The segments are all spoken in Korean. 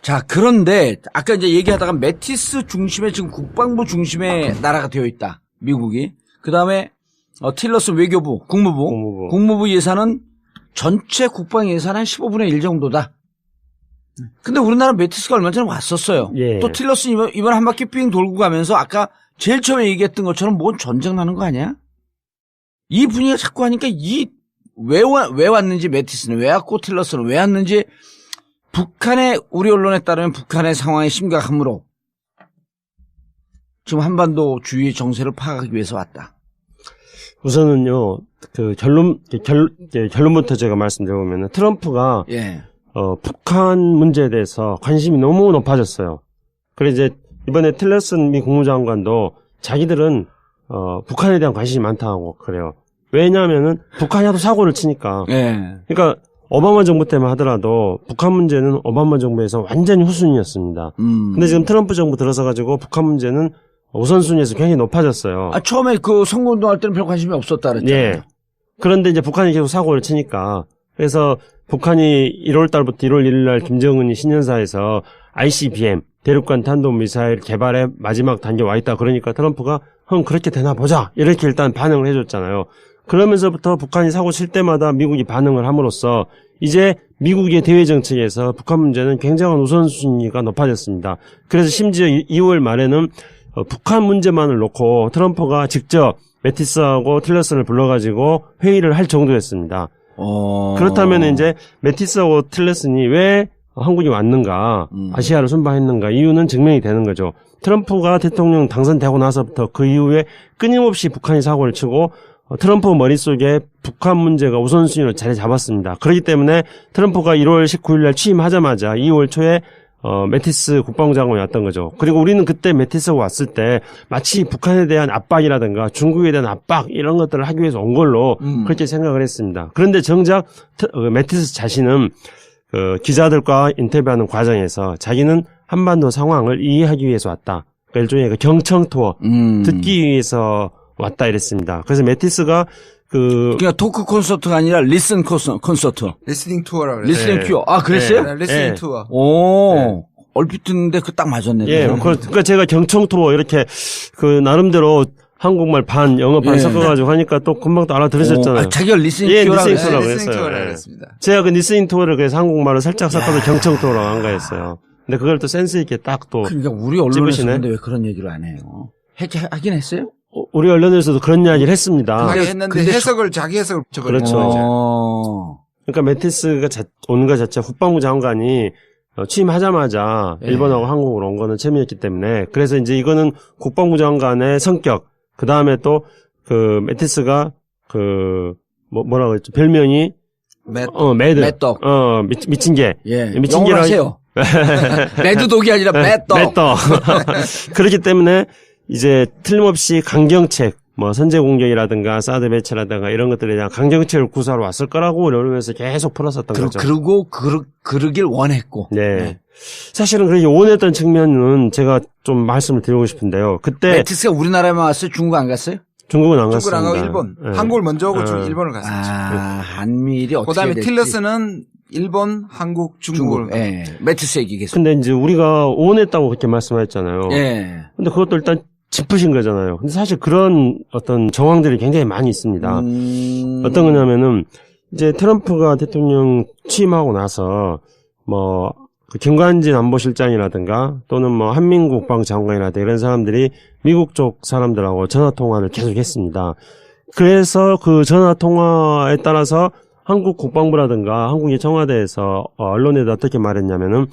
자, 그런데 아까 이제 얘기하다가 매티스 중심의 지금 국방부 중심의 나라가 되어 있다. 미국이. 그다음에 틸러슨 외교부, 국무부 예산은 전체 국방 예산 한 15분의 1 정도다. 근데 우리나라 매티스가 얼마 전에 왔었어요. 예. 또 틸러슨 이번 한 바퀴 삥 돌고 가면서 아까 제일 처음에 얘기했던 것처럼 뭔 전쟁 나는 거 아니야? 이 분위기가 자꾸 하니까 왜 왔는지 매티스는 왜 왔고 틸러스는 왜 왔는지 우리 언론에 따르면 북한의 상황이 심각하므로 지금 한반도 주위의 정세를 파악하기 위해서 왔다. 우선은요, 결론부터 제가 말씀드려보면 트럼프가 예. 북한 문제에 대해서 관심이 너무 높아졌어요. 그래서 이제 이번에 틸러슨 미 국무장관도 자기들은 북한에 대한 관심이 많다고 그래요. 왜냐하면은 북한이 하도 사고를 치니까. 예. 그러니까 오바마 정부 때만 하더라도 북한 문제는 오바마 정부에서 완전히 후순위였습니다. 근데 지금 트럼프 정부 들어서 가지고 북한 문제는 우선순위에서 굉장히 높아졌어요. 처음에 그 선거운동할 때는 별 관심이 없었다 그랬잖아요. 예. 그런데 이제 북한이 계속 사고를 치니까 그래서 북한이 1월 달부터 1월 1일 날 김정은이 신년사에서 ICBM 대륙간 탄도미사일 개발의 마지막 단계에 와 있다. 그러니까 트럼프가 그렇게 되나 보자. 이렇게 일단 반응을 해줬잖아요. 그러면서부터 북한이 사고 칠 때마다 미국이 반응을 함으로써 이제 미국의 대외 정책에서 북한 문제는 굉장한 우선순위가 높아졌습니다. 그래서 심지어 2월 말에는 북한 문제만을 놓고 트럼프가 직접 매티스하고 틸러슨을 불러가지고 회의를 할 정도였습니다. 그렇다면 이제 매티스하고 틸러슨이 왜 한국이 왔는가, 아시아를 순방했는가 이유는 증명이 되는 거죠. 트럼프가 대통령 당선되고 나서부터 그 이후에 끊임없이 북한이 사고를 치고 트럼프 머릿속에 북한 문제가 우선순위로 자리 잡았습니다. 그렇기 때문에 트럼프가 1월 19일 날 취임하자마자 2월 초에 매티스 국방부 장관이 왔던 거죠. 그리고 우리는 그때 매티스가 왔을 때 마치 북한에 대한 압박이라든가 중국에 대한 압박 이런 것들을 하기 위해서 온 걸로 그렇게 생각을 했습니다. 그런데 정작 매티스 자신은 기자들과 인터뷰하는 과정에서 자기는 한반도 상황을 이해하기 위해서 왔다. 그러니까 일종의 경청 투어 듣기 위해서 왔다 이랬습니다. 그래서 매티스가 그러니까 토크 콘서트가 아니라 리슨 콘서트. 리스닝 투어라고 그래요. 리스닝 투어. 아, 그랬어요? 네, 리스닝 투어. 오. 네. 얼핏 듣는데 딱 맞았네. 예. 그러니까 제가 경청 투어 이렇게 나름대로 한국말 반, 영어 반 섞어가지고 하니까 또 금방 또 알아들으셨잖아요. 자기가 리스닝 투어라고 리스닝 투어라고 리스닝 했어요. 투어라고 했습니다. 제가 그 리스닝 투어를 그래서 한국말로 살짝 섞어서 경청 투어라고 한 거였어요. 근데 그걸 또 센스 있게 딱 또. 그러니까 우리 언론에서 근데 왜 그런 얘기를 안 해요? 하긴 했어요? 우리 언론에서도 그런 이야기를 했습니다. 했는데 자기 해석을 그렇죠. 그러니까 매티스가 오는 것 자체 국방부 장관이 취임하자마자 일본하고 한국으로 온 거는 처음이었기 때문에 그래서 이제 이거는 국방부 장관의 성격 그 다음에 또 매티스가 뭐라고 했죠 별명이 매떡 미친 개 미친 개라 하세요. 매드독이 아니라 매떡. 그렇기 때문에 이제 틀림없이 강경책, 선제 공격이라든가 사드 배치라든가 이런 것들에 대한 강경책을 구사하러 왔을 거라고 언론에서 계속 풀었었던 거죠. 그리고 그러길 원했고. 네. 사실은 그렇게 원했던 측면은 제가 좀 말씀을 드리고 싶은데요. 그때 매티스가 우리나라에만 왔어요? 중국 안 갔어요? 중국은 안 갔습니다. 중국을 안 가고 일본. 네. 한국을 먼저 오고 일본을 갔었죠. 한미일이 어떻게 그다음에 됐지? 틸러스는 일본, 한국, 중국을. 매티스 얘기겠어요. 근데 이제 우리가 원했다고 그렇게 말씀하셨잖아요. 예. 근데 그것도 일단 짚으신 거잖아요. 근데 사실 그런 어떤 정황들이 굉장히 많이 있습니다. 어떤 거냐면은 이제 트럼프가 대통령 취임하고 나서 그 김관진 안보실장이라든가 또는 한민국 국방장관이라든가 이런 사람들이 미국 쪽 사람들하고 전화통화를 계속 했습니다. 그래서 그 전화통화에 따라서 한국 국방부라든가 한국의 청와대에서 언론에다 어떻게 말했냐면은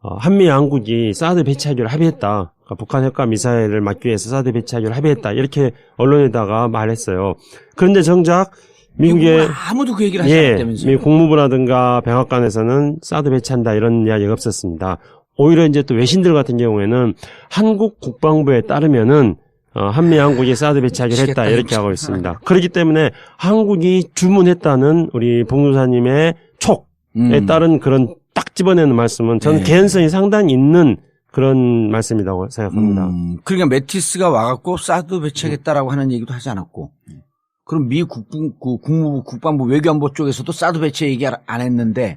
한미 양국이 사드 배치하기로 합의했다. 그러니까 북한 핵과 미사일을 막기 위해서 사드 배치하기로 합의했다. 이렇게 언론에다가 말했어요. 그런데 정작 미국의 아무도 그 얘기를 하지 않았다면서요. 미국 국무부라든가 백악관에서는 사드 배치한다 이런 이야기가 없었습니다. 오히려 이제 또 외신들 같은 경우에는 한국 국방부에 따르면은 한미 양국이 사드 배치하기로 했다 이렇게 하고 있습니다. 그렇기 때문에 한국이 주문했다는 우리 봉도사님의 촉에 따른 그런 딱 집어내는 말씀은 저는 개연성이 상당히 있는 그런 말씀이라고 생각합니다. 그러니까 매티스가 와갖고 사드 배치하겠다라고 하는 얘기도 하지 않았고, 그럼 미 국무부, 국방부, 외교안보 쪽에서도 사드 배치 얘기 안 했는데,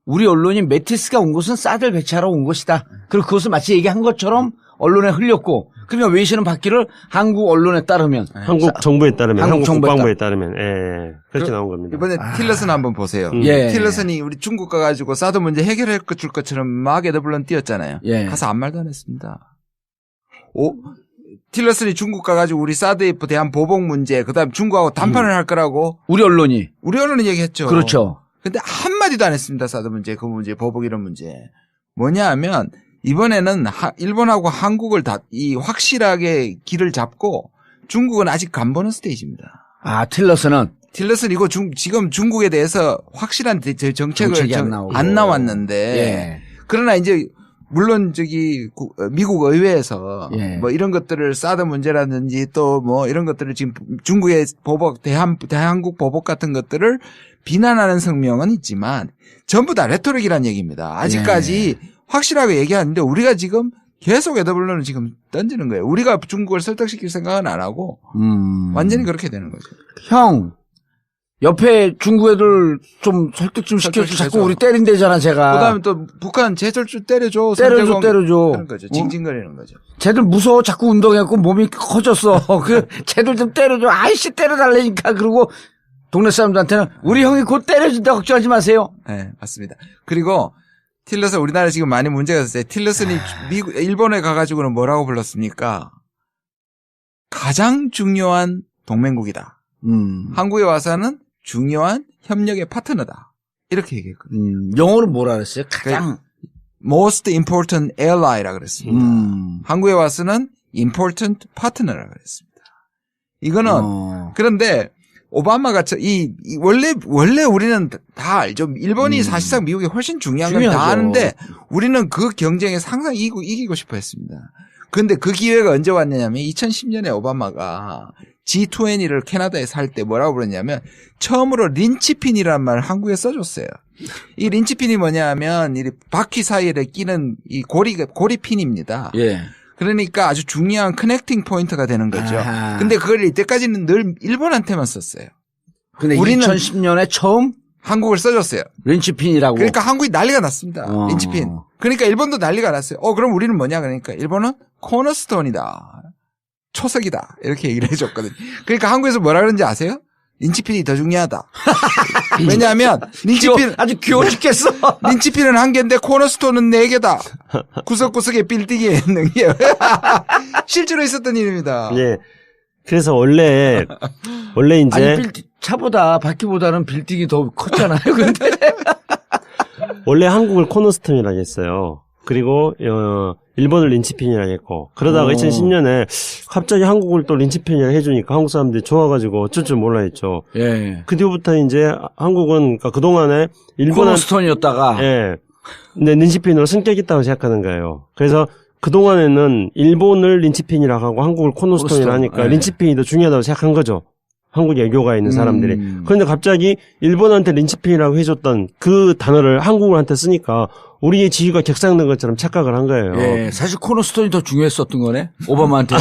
우리 언론이 메티스가 온 것은 사드를 배치하러 온 것이다. 그리고 그것을 마치 얘기한 것처럼 언론에 흘렸고, 그러니까 외신은 받기를 한국 언론에 따르면, 한국 정부에 따르면, 한국 정부에 국방부에 따르면, 예, 그렇게 나온 겁니다. 이번에 틸러슨 한번 보세요. 예. 틸러슨이 우리 중국 가가지고 사드 문제 해결해 줄 것처럼 막 에드블런 띄었잖아요. 예. 가서 아무 말도 안 했습니다. 틸러슨이 중국 가가지고 우리 사드에 대한 보복 문제, 그 다음 중국하고 담판을 할 거라고 우리 언론이. 우리 언론은 얘기했죠. 그렇죠. 근데 한마디도 안 했습니다. 사드 문제, 그 문제, 보복 이런 문제. 뭐냐 하면 이번에는 일본하고 한국을 확실하게 길을 잡고 중국은 아직 간보는 스테이지입니다. 아, 틸러슨은. 틸러슨 이거 지금 중국에 대해서 확실한 정책을 정책이 안 나왔는데 예. 그러나 이제 물론 미국 의회에서 예. 뭐 이런 것들을 사드 문제라든지 또 뭐 이런 것들을 지금 중국의 보복 대한국 보복 같은 것들을 비난하는 성명은 있지만 전부 다 레토릭이란 얘기입니다. 아직까지 확실하게 얘기하는데 우리가 지금 계속 에더블런을 지금 던지는 거예요. 우리가 중국을 설득시킬 생각은 안 하고 완전히 그렇게 되는 거죠. 형, 옆에 중국 애들 좀 설득 좀 시켜줘. 자꾸 우리 때린대잖아, 제가. 그다음에 또 북한 제철주 때려줘. 때려줘. 그런 거죠. 징징거리는 거죠. 쟤들 무서워. 자꾸 운동해갖고 몸이 커졌어. 쟤들 좀 때려줘. 아이씨 때려달라니까. 그러고 동네 사람들한테는 우리 형이 곧 때려준다. 걱정하지 마세요. 네, 맞습니다. 그리고 틸러슨 우리나라 지금 많이 문제가 있었어요. 틸러슨이 일본에 가가지고는 뭐라고 불렀습니까? 가장 중요한 동맹국이다. 한국에 와서는 중요한 협력의 파트너다. 이렇게 얘기했거든요. 영어로 뭐라 그랬어요? 가장. most important ally라 그랬습니다. 한국에 와서는 important partner라 그랬습니다. 이거는 그런데 오바마가 원래 우리는 다 알죠. 일본이 사실상 미국이 훨씬 중요한 건 다 아는데 우리는 그 경쟁에 항상 이기고 싶어 했습니다. 그런데 그 기회가 언제 왔냐면 2010년에 오바마가 G20를 캐나다에서 할 때 뭐라고 그랬냐면 처음으로 린치핀이라는 말을 한국에 써줬어요. 이 린치핀이 뭐냐 하면 이 바퀴 사이에 끼는 이 고리핀입니다. 예. 그러니까 아주 중요한 커넥팅 포인트가 되는 거죠. 아하. 근데 그걸 이때까지는 늘 일본한테만 썼어요. 근데 우리는 2010년에 처음 한국을 써줬어요. 린치핀이라고. 그러니까 한국이 난리가 났습니다. 린치핀. 그러니까 일본도 난리가 났어요. 그럼 우리는 뭐냐 그러니까 일본은 코너스톤이다. 초석이다. 이렇게 얘기를 해줬거든요. 그러니까 한국에서 뭐라 그러는지 아세요? 린치핀이 더 중요하다. 왜냐하면 린치핀 아주 귀여워 죽겠어. 린치핀은 한 개인데 코너스톤은 4개다. 구석구석에 빌딩에 있는 게 실제로 있었던 일입니다. 예. 그래서 원래 이제 아니 차보다 바퀴보다는 빌딩이 더 컸잖아요. 근데 원래 한국을 코너스톤이라고 했어요. 그리고 일본을 린치핀이라고 했고 그러다가 2010년에 갑자기 한국을 또 린치핀이라고 해주니까 한국 사람들이 좋아가지고 어쩔 줄 몰라 했죠. 예. 그 뒤부터 이제 한국은 그러니까 그동안에 코너스톤이었다가 예. 근데 린치핀으로 승격 있다고 생각하는 거예요. 그래서 그동안에는 일본을 린치핀이라고 하고 한국을 코너스톤이라 하니까 예. 린치핀이 더 중요하다고 생각한 거죠. 한국 외교가에 있는 사람들이. 그런데 갑자기 일본한테 린치핀이라고 해줬던 그 단어를 한국한테 쓰니까 우리의 지위가 격상된 것처럼 착각을 한 거예요. 예, 사실 코너스톤이 더 중요했었던 거네. 오바마한테.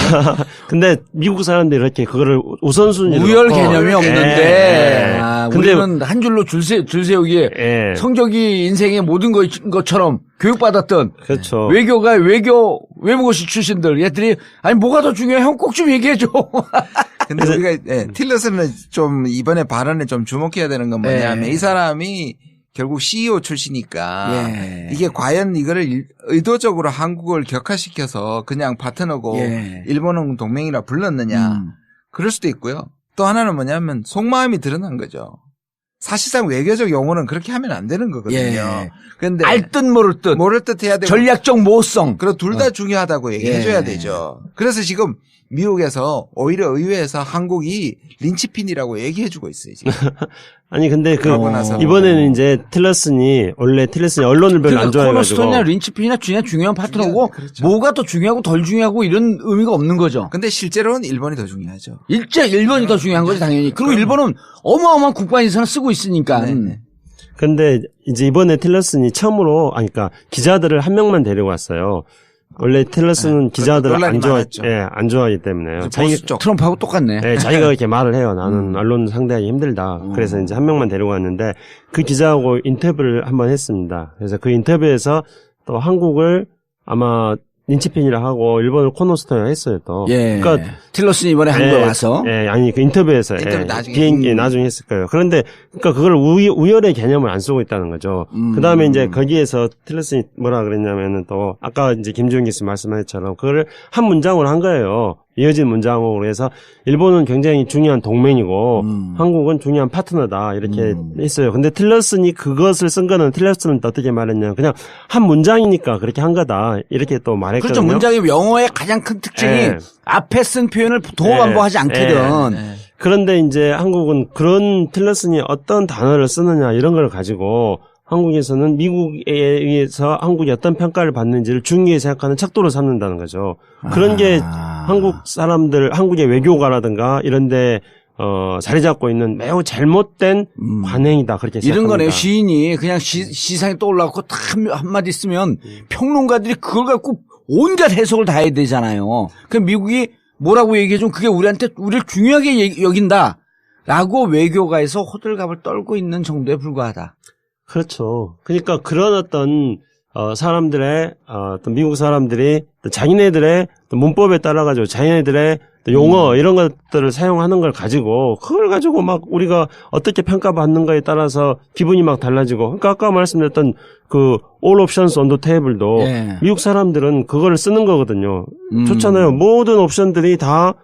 근데 미국 사람들이 이렇게 그거를 우선순위로 우열 놓고. 개념이 없는데. 예. 아, 근데 우리는 한 줄로 줄 세우기에 예. 성적이 인생의 모든 것처럼 교육받았던 그렇죠. 외무고시 출신들 얘들이 아니 뭐가 더 중요해? 형 꼭 좀 얘기해 줘. 근데 우리가 틸러슨은 좀 이번에 발언에 좀 주목해야 되는 건 뭐냐면 이 사람이 결국 CEO 출시니까 이게 과연 이거를 의도적으로 한국을 격화시켜서 그냥 파트너고 일본은 동맹이라 불렀느냐. 그럴 수도 있고요. 또 하나는 뭐냐면 속마음이 드러난 거죠. 사실상 외교적 용어는 그렇게 하면 안 되는 거거든요. 그런데 알 듯 모를 듯 해야 되고 전략적 모호성. 그리고 둘 다 중요하다고 얘기해줘야 되죠. 그래서 지금 미국에서 오히려 의회에서 한국이 린치핀이라고 얘기해주고 있어요 지금. 아니 근데 그러고 나서. 이번에는 이제 틸러슨이 언론을 별로 안 좋아해가지고 코너스톤이나 린치핀이나 중요한 파트너고 그렇죠. 뭐가 더 중요하고 덜 중요하고 이런 의미가 없는 거죠. 근데 실제로는 일본이 더 중요하죠. 일본이 더 중요한 거지 당연히. 그리고 일본은 어마어마한 국방 예산을 쓰고 있으니까. 근데 이제 이번에 틸러슨이 처음으로 그러니까 기자들을 한 명만 데리고 왔어요. 원래 틸러스는 기자들을 논란이 많았죠. 안 좋아하기 때문에요. 보수 쪽. 트럼프하고 똑같네. 네, 자기가 이렇게 말을 해요. 나는 언론 상대하기 힘들다. 그래서 이제 한 명만 데리고 왔는데 그 기자하고 인터뷰를 한번 했습니다. 그래서 그 인터뷰에서 또 한국을 아마 린치핀이라 하고 일본을 코너스톤이라 했어요 또. 예. 그러니까 틸러슨이 이번에 한국에 와서. 아니 그 인터뷰에서 인터뷰 나중에. 비행기 나중에 했을 거예요. 그런데 그러니까 그걸 우열의 개념을 안 쓰고 있다는 거죠. 그다음에 이제 거기에서 틸러슨이 뭐라 그랬냐면은 또 아까 이제 김주영 교수 말씀하신 것처럼 그거를 한 문장으로 한 거예요. 이어진 문장으로 해서 일본은 굉장히 중요한 동맹이고 한국은 중요한 파트너다 이렇게 했어요. 근데 틸러슨이 그것을 쓴 거는 틸러슨은 어떻게 말했냐면 그냥 한 문장이니까 그렇게 한 거다 이렇게 또 말했거든요. 그렇죠. 문장이 영어의 가장 큰 특징이 앞에 쓴 표현을 도반복하지 않거든. 그런데 이제 한국은 그런 틸러슨이 어떤 단어를 쓰느냐 이런 걸 가지고 한국에서는 미국에 의해서 한국이 어떤 평가를 받는지를 중요히 생각하는 척도로 삼는다는 거죠. 그런 게 한국 사람들, 한국의 외교가라든가 이런데 자리 잡고 있는 매우 잘못된 관행이다 그렇게 생각합니다. 이런 거네요. 시인이 그냥 시상에 떠올라갖고 딱 한마디 쓰면 평론가들이 그걸 갖고 온갖 해석을 다 해야 되잖아요. 그럼 미국이 뭐라고 얘기해주면 그게 우리를 중요하게 여긴다라고 외교가에서 호들갑을 떨고 있는 정도에 불과하다. 그렇죠. 그러니까 그런 어떤 사람들의 어떤 미국 사람들이 자기네들의 문법에 따라 가지고 자기네들의 용어 이런 것들을 사용하는 걸 가지고 그걸 가지고 막 우리가 어떻게 평가받는가에 따라서 기분이 막 달라지고 그러니까 아까 말씀드렸던 그 all options on the table도 미국 사람들은 그거를 쓰는 거거든요. 좋잖아요. 모든 옵션들이 다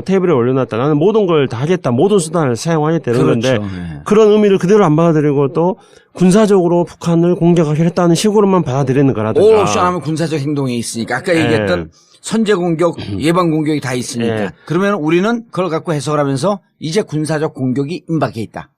테이블에 올려놨다. 나는 모든 걸 다 하겠다. 모든 수단을 사용하겠다. 이러는데 그렇죠. 네. 그런 의미를 그대로 안 받아들이고 또 군사적으로 북한을 공격하겠다는 식으로만 받아들이는 거라든가. 올 옵션 하면 군사적 행동에 있으니까 아까 얘기했던 선제 공격, 예방 공격이 다 있으니까. 그러면 우리는 그걸 갖고 해석을 하면서 이제 군사적 공격이 임박해 있다.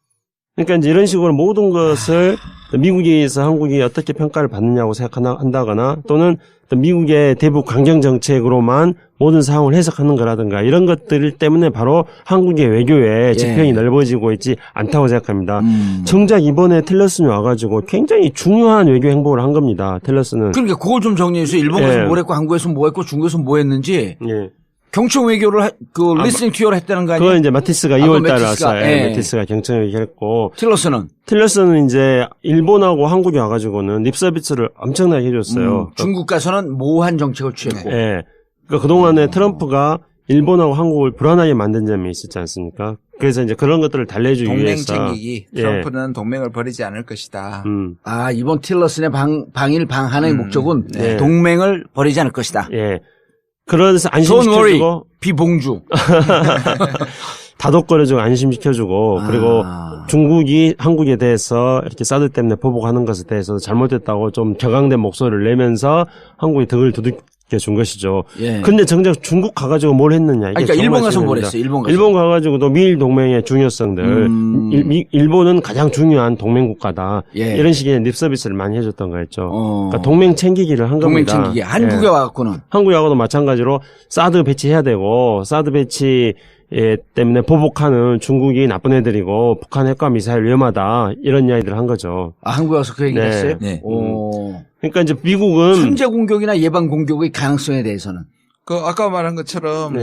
그러니까 이제 이런 식으로 모든 것을 미국에서 한국이 어떻게 평가를 받느냐고 한다거나 또는 미국의 대북 강경 정책으로만 모든 상황을 해석하는 거라든가 이런 것들 때문에 바로 한국의 외교에 지평이 넓어지고 있지 않다고 생각합니다. 정작 이번에 틸러슨이 와가지고 굉장히 중요한 외교 행보를 한 겁니다. 틸러슨은. 그러니까 그걸 좀 정리해 주세요. 일본 가서 뭘 했고 한국에서 뭐 했고 중국에서 뭐 했는지. 경청 외교를 리스닝 투어를 했다는 거 아니에요? 그건 이제 마티스가 2월 달에 왔어요. 마티스가 경청 외교를 했고. 틸러슨은 이제 일본하고 한국이 와가지고는 립 서비스를 엄청나게 해줬어요. 중국 가서는 모호한 정책을 취했고. 그러니까 그동안에 트럼프가 일본하고 한국을 불안하게 만든 점이 있었지 않습니까? 그래서 이제 그런 것들을 달래주기 위해서. 동맹 챙기기. 트럼프는 동맹을 버리지 않을 것이다. 이번 틸러슨의 방일 방한의 목적은 동맹을 버리지 않을 것이다. 그래서 안심시켜주고 비봉주 다독거려주고 안심시켜주고 그리고 중국이 한국에 대해서 이렇게 사드 때문에 보복하는 것에 대해서 잘못됐다고 좀 격앙된 목소리를 내면서 한국이 등을 두들겨 준 것이죠. 근데 정작 중국 가가지고 뭘 했느냐. 이게 그러니까 일본 가서 뭘 했어요? 일본 가가지고도 미일 동맹의 중요성들. 일본은 가장 중요한 동맹국가다. 이런 식의 립 서비스를 많이 해줬던 거였죠. 그러니까 동맹 챙기기를 한 겁니다. 동맹 챙기기. 한국에 와갖고는. 한국에 와서도 마찬가지로 사드 배치해야 되고 사드 배치 때문에 보복하는 중국이 나쁜 애들이고 북한 핵과 미사일 위험하다 이런 이야기를 한 거죠. 한국에 와서 그 얘기를 했어요? 그러니까 이제 미국은 선제 공격이나 예방 공격의 가능성에 대해서는 아까 말한 것처럼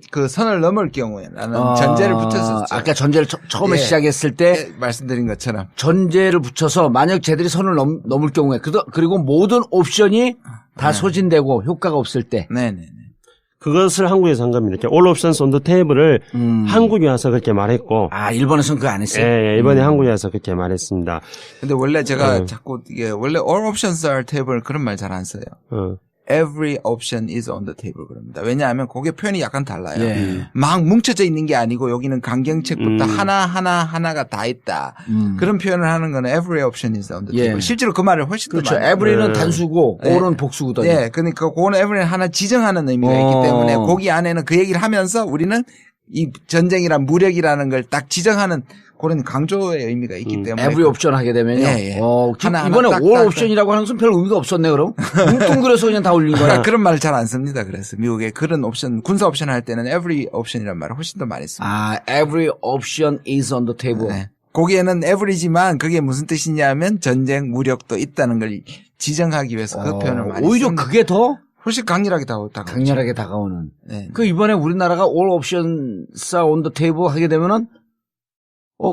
그 선을 넘을 경우에 나는 전제를 붙였었죠. 아까 전제를 처음에 시작했을 때 말씀드린 것처럼 전제를 붙여서 만약 쟤들이 선을 넘을 경우에 그리고 모든 옵션이 다 소진되고 효과가 없을 때. 그것을 한국에서 한 겁니다. 이렇게 all options on the table을 한국에 와서 그렇게 말했고. 일본에서는 그거 안 했어요? 이번에 한국에 와서 그렇게 말했습니다. 근데 원래 제가 자꾸 원래 all options are table 그런 말 잘 안 써요. Every option is on the table 그럽니다. 왜냐하면 거기에 표현이 약간 달라요. 막 뭉쳐져 있는 게 아니고 여기는 강경책부터 하나가 다 있다. 그런 표현을 하는 거는 every option is on the table. 실제로 그 말을 훨씬 더 그렇죠. 많이. every는 단수고 all은 복수거든요. 그러니까 그거는 every는 하나 지정하는 의미가 있기 때문에 거기 안에는 그 얘기를 하면서 우리는 이 전쟁이란 무력이라는 걸 딱 지정하는 그런 강조의 의미가 있기 때문에. every option 하게 되면요. 이번에 all option이라고 하는 것은 별 의미가 없었네, 그럼. 뭉뚱그려서 그냥 다 올린 거야. 그런 말을 잘 안 씁니다. 그래서 미국의 그런 옵션, 군사 옵션 할 때는 every option이라는 말을 훨씬 더 많이 씁니다. every option is on the table. 거기에는 every지만 그게 무슨 뜻이냐면 전쟁 무력도 있다는 걸 지정하기 위해서 그 표현을 많이 씁니다. 오히려 그게 더 훨씬 강렬하게 다가오죠. 강렬하게 다가오는. 네. 그 이번에 우리나라가 all options on the table 하게 되면은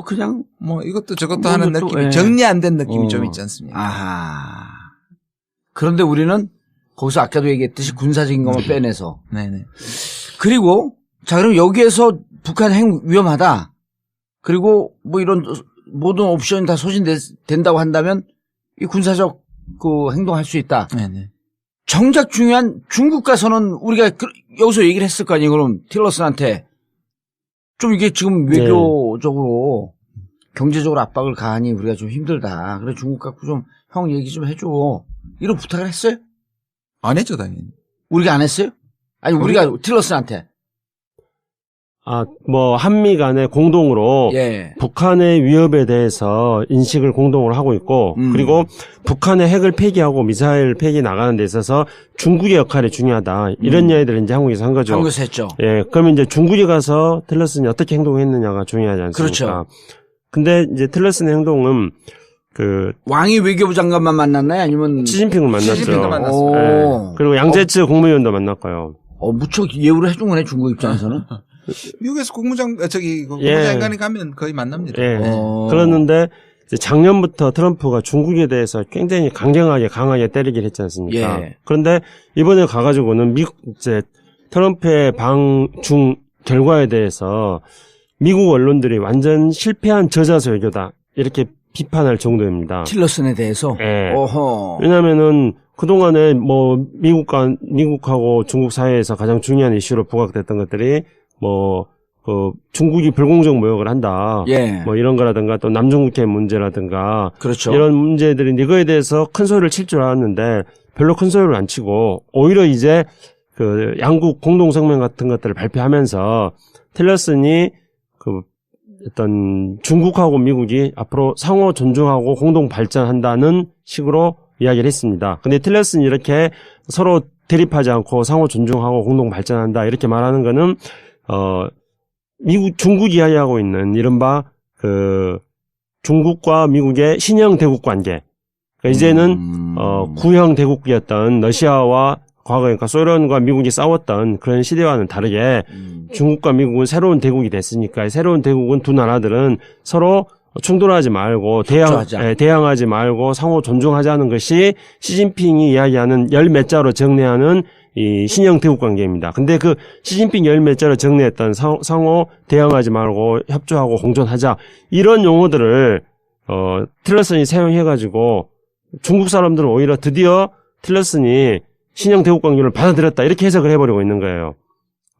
그냥 뭐 이것도 저것도 뭐 하는 이것도, 느낌이 예. 정리 안 된 느낌이 좀 있지 않습니까? 아하. 그런데 우리는 거기서 아까도 얘기했듯이 군사적인 것만 빼내서. 네네. 그리고 자 그럼 여기에서 북한 핵 위험하다. 그리고 뭐 이런 모든 옵션이 다 소진된다고 한다면 이 군사적 그 행동할 수 있다. 네네. 정작 중요한 중국 가서는 우리가 여기서 얘기를 했을 거 아니에요. 그럼 틸러슨한테 좀 이게 지금 외교적으로 경제적으로 압박을 가하니 우리가 좀 힘들다. 그래 중국 갖고 좀 형 얘기 좀 해줘. 이런 부탁을 했어요? 안 했죠, 당연히. 우리가 안 했어요? 아니 우리가 틸러슨한테. 뭐 한미 간에 공동으로 예. 북한의 위협에 대해서 인식을 공동으로 하고 있고 그리고 북한의 핵을 폐기하고 미사일 폐기 나가는 데 있어서 중국의 역할이 중요하다. 이런 이야기들을 이제 한국에서 한 거죠. 한국에서 했죠. 예. 그러면 이제 중국에 가서 틸러슨이 어떻게 행동했느냐가 중요하지 않습니까? 그렇죠. 근데 이제 틸러슨의 행동은 왕이 외교부 장관만 만났나요? 아니면 시진핑을 만났죠. 시진핑도 만났어요. 예. 그리고 양제츠 국무위원도 만났고요. 무척 예우를 해준 거네 중국 입장에서는. 미국에서 국무장관이 가면 거의 만납니다. 예. 그랬는데 이제 작년부터 트럼프가 중국에 대해서 굉장히 강하게 때리긴 했지 않습니까? 예. 그런데 이번에 가가지고는 이제 트럼프의 방중 결과에 대해서 미국 언론들이 완전 실패한 저자서 외교다 이렇게 비판할 정도입니다. 틸러슨에 대해서. 예. 어허. 왜냐면은 그동안에 뭐 미국하고 중국 사이에서 가장 중요한 이슈로 부각됐던 것들이 중국이 불공정 모욕을 한다. 예. 뭐 이런 거라든가 또 남중국해 문제라든가. 그렇죠. 이런 문제들이 이거에 대해서 큰 소리를 칠 줄 알았는데 별로 큰 소리를 안 치고 오히려 이제 양국 공동성명 같은 것들을 발표하면서 틸러슨이 어떤 중국하고 미국이 앞으로 상호 존중하고 공동 발전한다는 식으로 이야기를 했습니다. 근데 틸러슨이 이렇게 서로 대립하지 않고 상호 존중하고 공동 발전한다 이렇게 말하는 거는 중국이 이야기하고 있는 이른바 중국과 미국의 신형 대국 관계. 그러니까 이제는 구형 대국이었던 러시아와 과거에 그러니까 소련과 미국이 싸웠던 그런 시대와는 다르게 중국과 미국은 새로운 대국이 됐으니까 새로운 대국은 두 나라들은 서로 충돌하지 말고 대항하지 말고 상호 존중하자는 것이 시진핑이 이야기하는 열 몇 자로 정리하는 이 신형 대국 관계입니다. 근데 그 시진핑 열 몇 자로 정리했던 상호 대항하지 말고 협조하고 공존하자 이런 용어들을 틸러슨이 사용해가지고 중국 사람들은 오히려 드디어 틸러슨이 신형 대국 관계를 받아들였다 이렇게 해석을 해버리고 있는 거예요.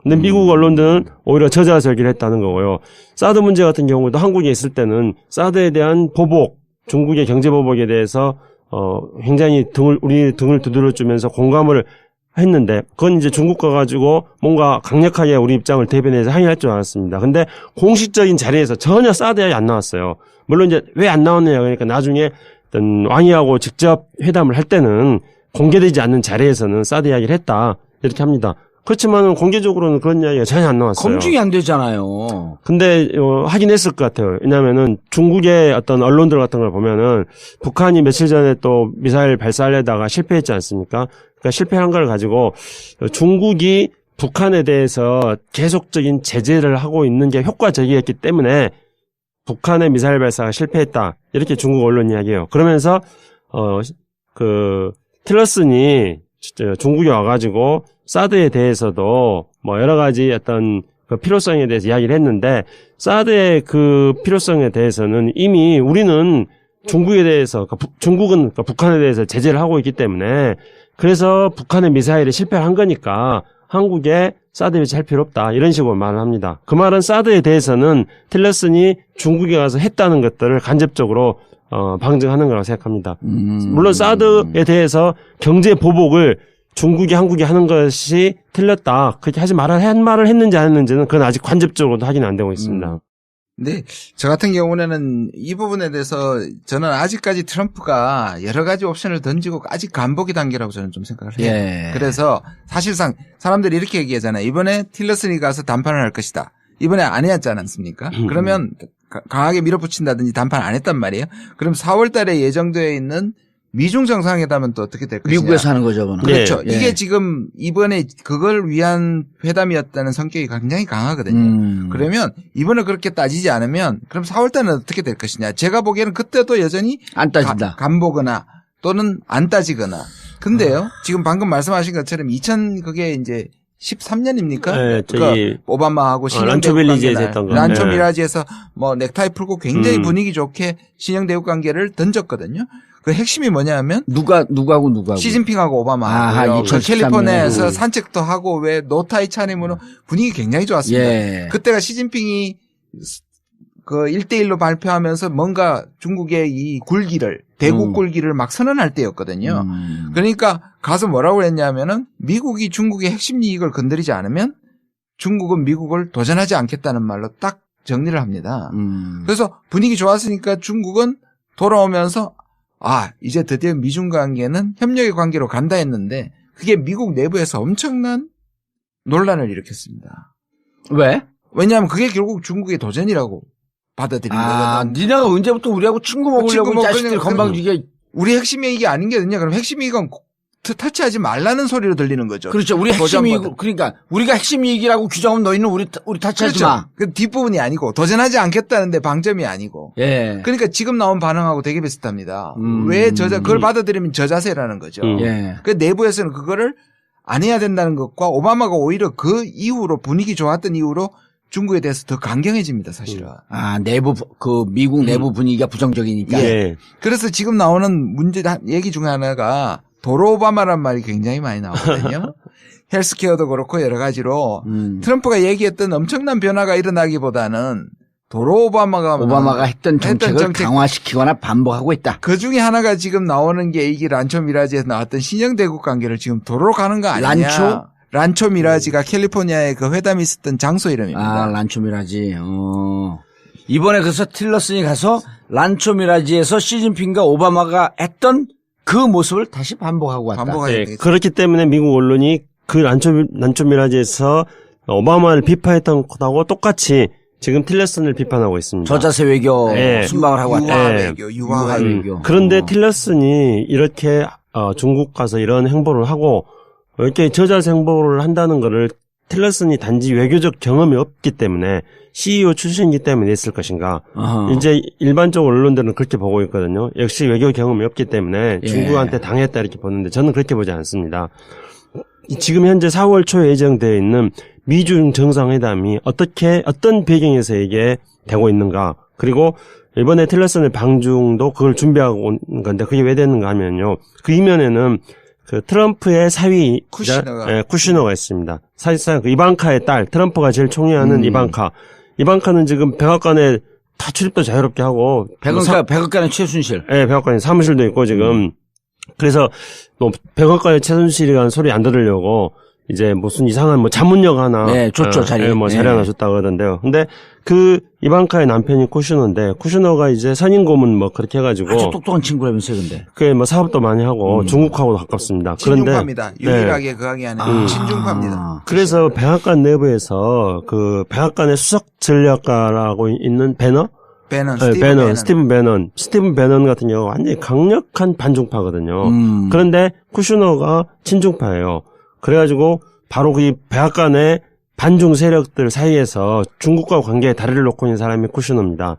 근데 미국 언론들은 오히려 저자설기를 했다는 거고요. 사드 문제 같은 경우도 한국에 있을 때는 사드에 대한 보복, 중국의 경제 보복에 대해서 굉장히 우리 등을 두드려주면서 공감을 했는데 그건 이제 중국 가가지고 뭔가 강력하게 우리 입장을 대변해서 항의할 줄 알았습니다. 근데 공식적인 자리에서 전혀 사드 이야기 안 나왔어요. 물론 이제 왜 안 나왔느냐 그러니까 나중에 어떤 왕이하고 직접 회담을 할 때는 공개되지 않는 자리에서는 사드 이야기를 했다 이렇게 합니다. 그렇지만 공개적으로는 그런 이야기가 전혀 안 나왔어요. 검증이 안 되잖아요. 근데 하긴 했을 것 같아요. 왜냐하면은 중국의 어떤 언론들 같은 걸 보면은 북한이 며칠 전에 또 미사일 발사하려다가 실패했지 않습니까? 그러니까 실패한 걸 가지고 중국이 북한에 대해서 계속적인 제재를 하고 있는 게 효과적이었기 때문에 북한의 미사일 발사가 실패했다 이렇게 중국 언론 이야기해요. 그러면서 틸러슨이 중국에 와가지고 사드에 대해서도 뭐 여러 가지 어떤 그 필요성에 대해서 이야기를 했는데 사드의 그 필요성에 대해서는 이미 우리는 중국에 대해서 중국은 북한에 대해서 제재를 하고 있기 때문에 그래서 북한의 미사일이 실패를 한 거니까 한국에 사드 배치할 필요 없다 이런 식으로 말을 합니다. 그 말은 사드에 대해서는 틸러슨이 중국에 가서 했다는 것들을 간접적으로 방증하는 거라고 생각합니다. 물론 사드에 대해서 경제 보복을 중국이 한국이 하는 것이 틀렸다. 그렇게 한 말을 했는지 안 했는지는 그건 아직 간접적으로도 확인이 안 되고 있습니다. 근데 저 같은 경우는 이 부분에 대해서 저는 아직까지 트럼프가 여러 가지 옵션을 던지고 아직 간보기 단계라고 저는 좀 생각을 해요. 예. 그래서 사실상 사람들이 이렇게 얘기하잖아요. 이번에 틸러슨이 가서 담판을 할 것이다. 이번에 안 해왔지 않았습니까? 그러면 강하게 밀어붙인다든지 담판 안 했단 말이에요. 그럼 4월 달에 예정되어 있는 미중 정상회담은 또 어떻게 될 것이냐. 미국에서 하는 거죠, 그거는. 그렇죠. 예. 이게 지금 이번에 그걸 위한 회담이었다는 성격이 굉장히 강하거든요. 그러면 이번에 그렇게 따지지 않으면 그럼 4월 달은 어떻게 될 것이냐. 제가 보기에는 그때도 여전히 안 따진다. 간보거나 또는 안 따지거나. 근데요. 지금 방금 말씀하신 것처럼 그게 이제 13년입니까? 네, 저기 오바마하고 란초 빌리지에서 했던 거. 란초 네. 미라지에서 뭐 넥타이 풀고 굉장히 분위기 좋게 신형 대국 관계를 던졌거든요. 그 핵심이 뭐냐면 누구하고 시진핑하고 오바마하고요. 아하, 2013 캘리포니아에서 년. 산책도 하고 왜 노타이 차림으로 분위기 굉장히 좋았습니다. 예. 그때가 시진핑이 그 1대1로 발표하면서 뭔가 중국의 이 대국 굴기를 막 선언할 때였거든요. 그러니까 가서 뭐라고 했냐면은 미국이 중국의 핵심 이익을 건드리지 않으면 중국은 미국을 도전하지 않겠다는 말로 딱 정리를 합니다. 그래서 분위기 좋았으니까 중국은 돌아오면서 이제 드디어 미중 관계는 협력의 관계로 간다 했는데 그게 미국 내부에서 엄청난 논란을 일으켰습니다. 왜? 왜냐하면 그게 결국 중국의 도전이라고 받아들인 거거든. 니네가 언제부터 우리하고 친구 먹으려고 이 자식들 건방지게. 우리 핵심 이익이 아닌 게 어딨냐. 그럼 핵심 이익은 터치하지 말라는 소리로 들리는 거죠. 그렇죠. 우리 핵심 이익, 그러니까 우리가 핵심 이익이라고 규정하면 너희는 우리 타치하지 그렇죠. 마. 그 뒷부분이 아니고 도전하지 않겠다는데 방점이 아니고. 예. 그러니까 지금 나온 반응하고 되게 비슷합니다. 왜 그걸 받아들이면 저자세라는 거죠. 예. 그 내부에서는 그거를 안 해야 된다는 것과 오바마가 오히려 그 이후로 분위기 좋았던 이후로 중국에 대해서 더 강경해집니다, 사실은. 미국 내부 분위기가 부정적이니까. 예. 그래서 지금 나오는 얘기 중에 하나가 도로 오바마란 말이 굉장히 많이 나오거든요. 헬스케어도 그렇고 여러 가지로 트럼프가 얘기했던 엄청난 변화가 일어나기보다는 도로 오바마가 했던 정책을 강화시키거나 반복하고 있다. 그 중에 하나가 지금 나오는 게 이게 란초 미라지에서 나왔던 신형 대국 관계를 지금 도로로 가는 거 아니냐. 란초 미라지가 캘리포니아에 그 회담이 있었던 장소 이름입니다. 란초 미라지. 이번에 그래서 틸러슨이 가서 란초 미라지에서 시진핑과 오바마가 했던 그 모습을 다시 반복하고 왔다. 네, 그렇기 때문에 미국 언론이 그 란초 미라지에서 오바마를 비판했던 것하고 똑같이 지금 틸러슨을 비판하고 있습니다. 저자세 외교 순방을 하고 왔다. 유화 외교. 그런데 틸러슨이 이렇게 중국 가서 이런 행보를 하고 이렇게 저자세 행보를 한다는 거를 틸러슨이 단지 외교적 경험이 없기 때문에 CEO 출신이기 때문에 했을 것인가. 이제 일반적으로 언론들은 그렇게 보고 있거든요. 역시 외교 경험이 없기 때문에 중국한테 당했다 이렇게 보는데 저는 그렇게 보지 않습니다. 지금 현재 4월 초에 예정되어 있는 미중 정상회담이 어떤 배경에서 이게 되고 있는가. 그리고 이번에 틸러슨의 방중도 그걸 준비하고 온 건데 그게 왜 되는가 하면요. 그 이면에는 그 트럼프의 사위 쿠시너가 있습니다. 사실상 그 이방카의 딸, 트럼프가 제일 총애하는 이방카는 지금 백악관에 다 출입도 자유롭게 하고 백악관의 최순실. 네, 백악관에 사무실도 있고 지금 그래서 뭐 백악관의 최순실이라는 소리 안 들으려고 이제 무슨 이상한 뭐 자문역 하나 줬죠 자리. 자리 하나 줬다고 그러던데요. 근데 그 이방카의 남편이 쿠시너인데 쿠시너가 이제 선임 고문 뭐 그렇게 해가지고 아주 똑똑한 친구라면서요, 근데. 그게 뭐 사업도 많이 하고 중국하고도 가깝습니다. 친중파입니다. 유일하게 그 강의 안에 친중파입니다. 그래서 백악관 내부에서 그 백악관의 수석 전략가라고 있는 스티븐 베넌 같은 경우 완전히 강력한 반중파거든요. 그런데 쿠시너가 친중파예요. 그래가지고 바로 그 백악관의 반중 세력들 사이에서 중국과 관계에 다리를 놓고 있는 사람이 쿠시너입니다.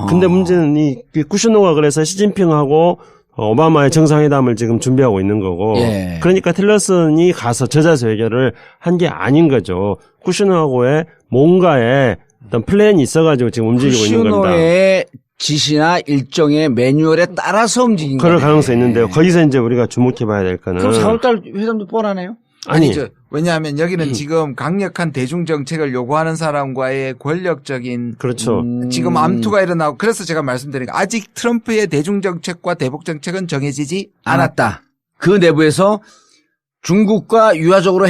근데 문제는 이 쿠시너가 그래서 시진핑하고 오바마의 정상회담을 지금 준비하고 있는 거고, 그러니까 틸러슨이 가서 저자세 외교를 한 게 아닌 거죠. 쿠시너하고의 뭔가의 어떤 플랜이 있어가지고 지금 움직이고 있는 겁니다. 쿠시너의 지시나 일정의 매뉴얼에 따라서 움직인 거예요. 그럴 가능성이 있는데요. 거기서 이제 우리가 주목해봐야 될 거는. 그럼 4월달 회담도 뻔하네요. 아니죠. 왜냐하면 여기는 지금 강력한 대중 정책을 요구하는 사람과의 권력적인 그렇죠. 지금 암투가 일어나고 그래서 제가 말씀드린 거 아직 트럼프의 대중 정책과 대북 정책은 정해지지 않았다. 그 내부에서 중국과 유화적으로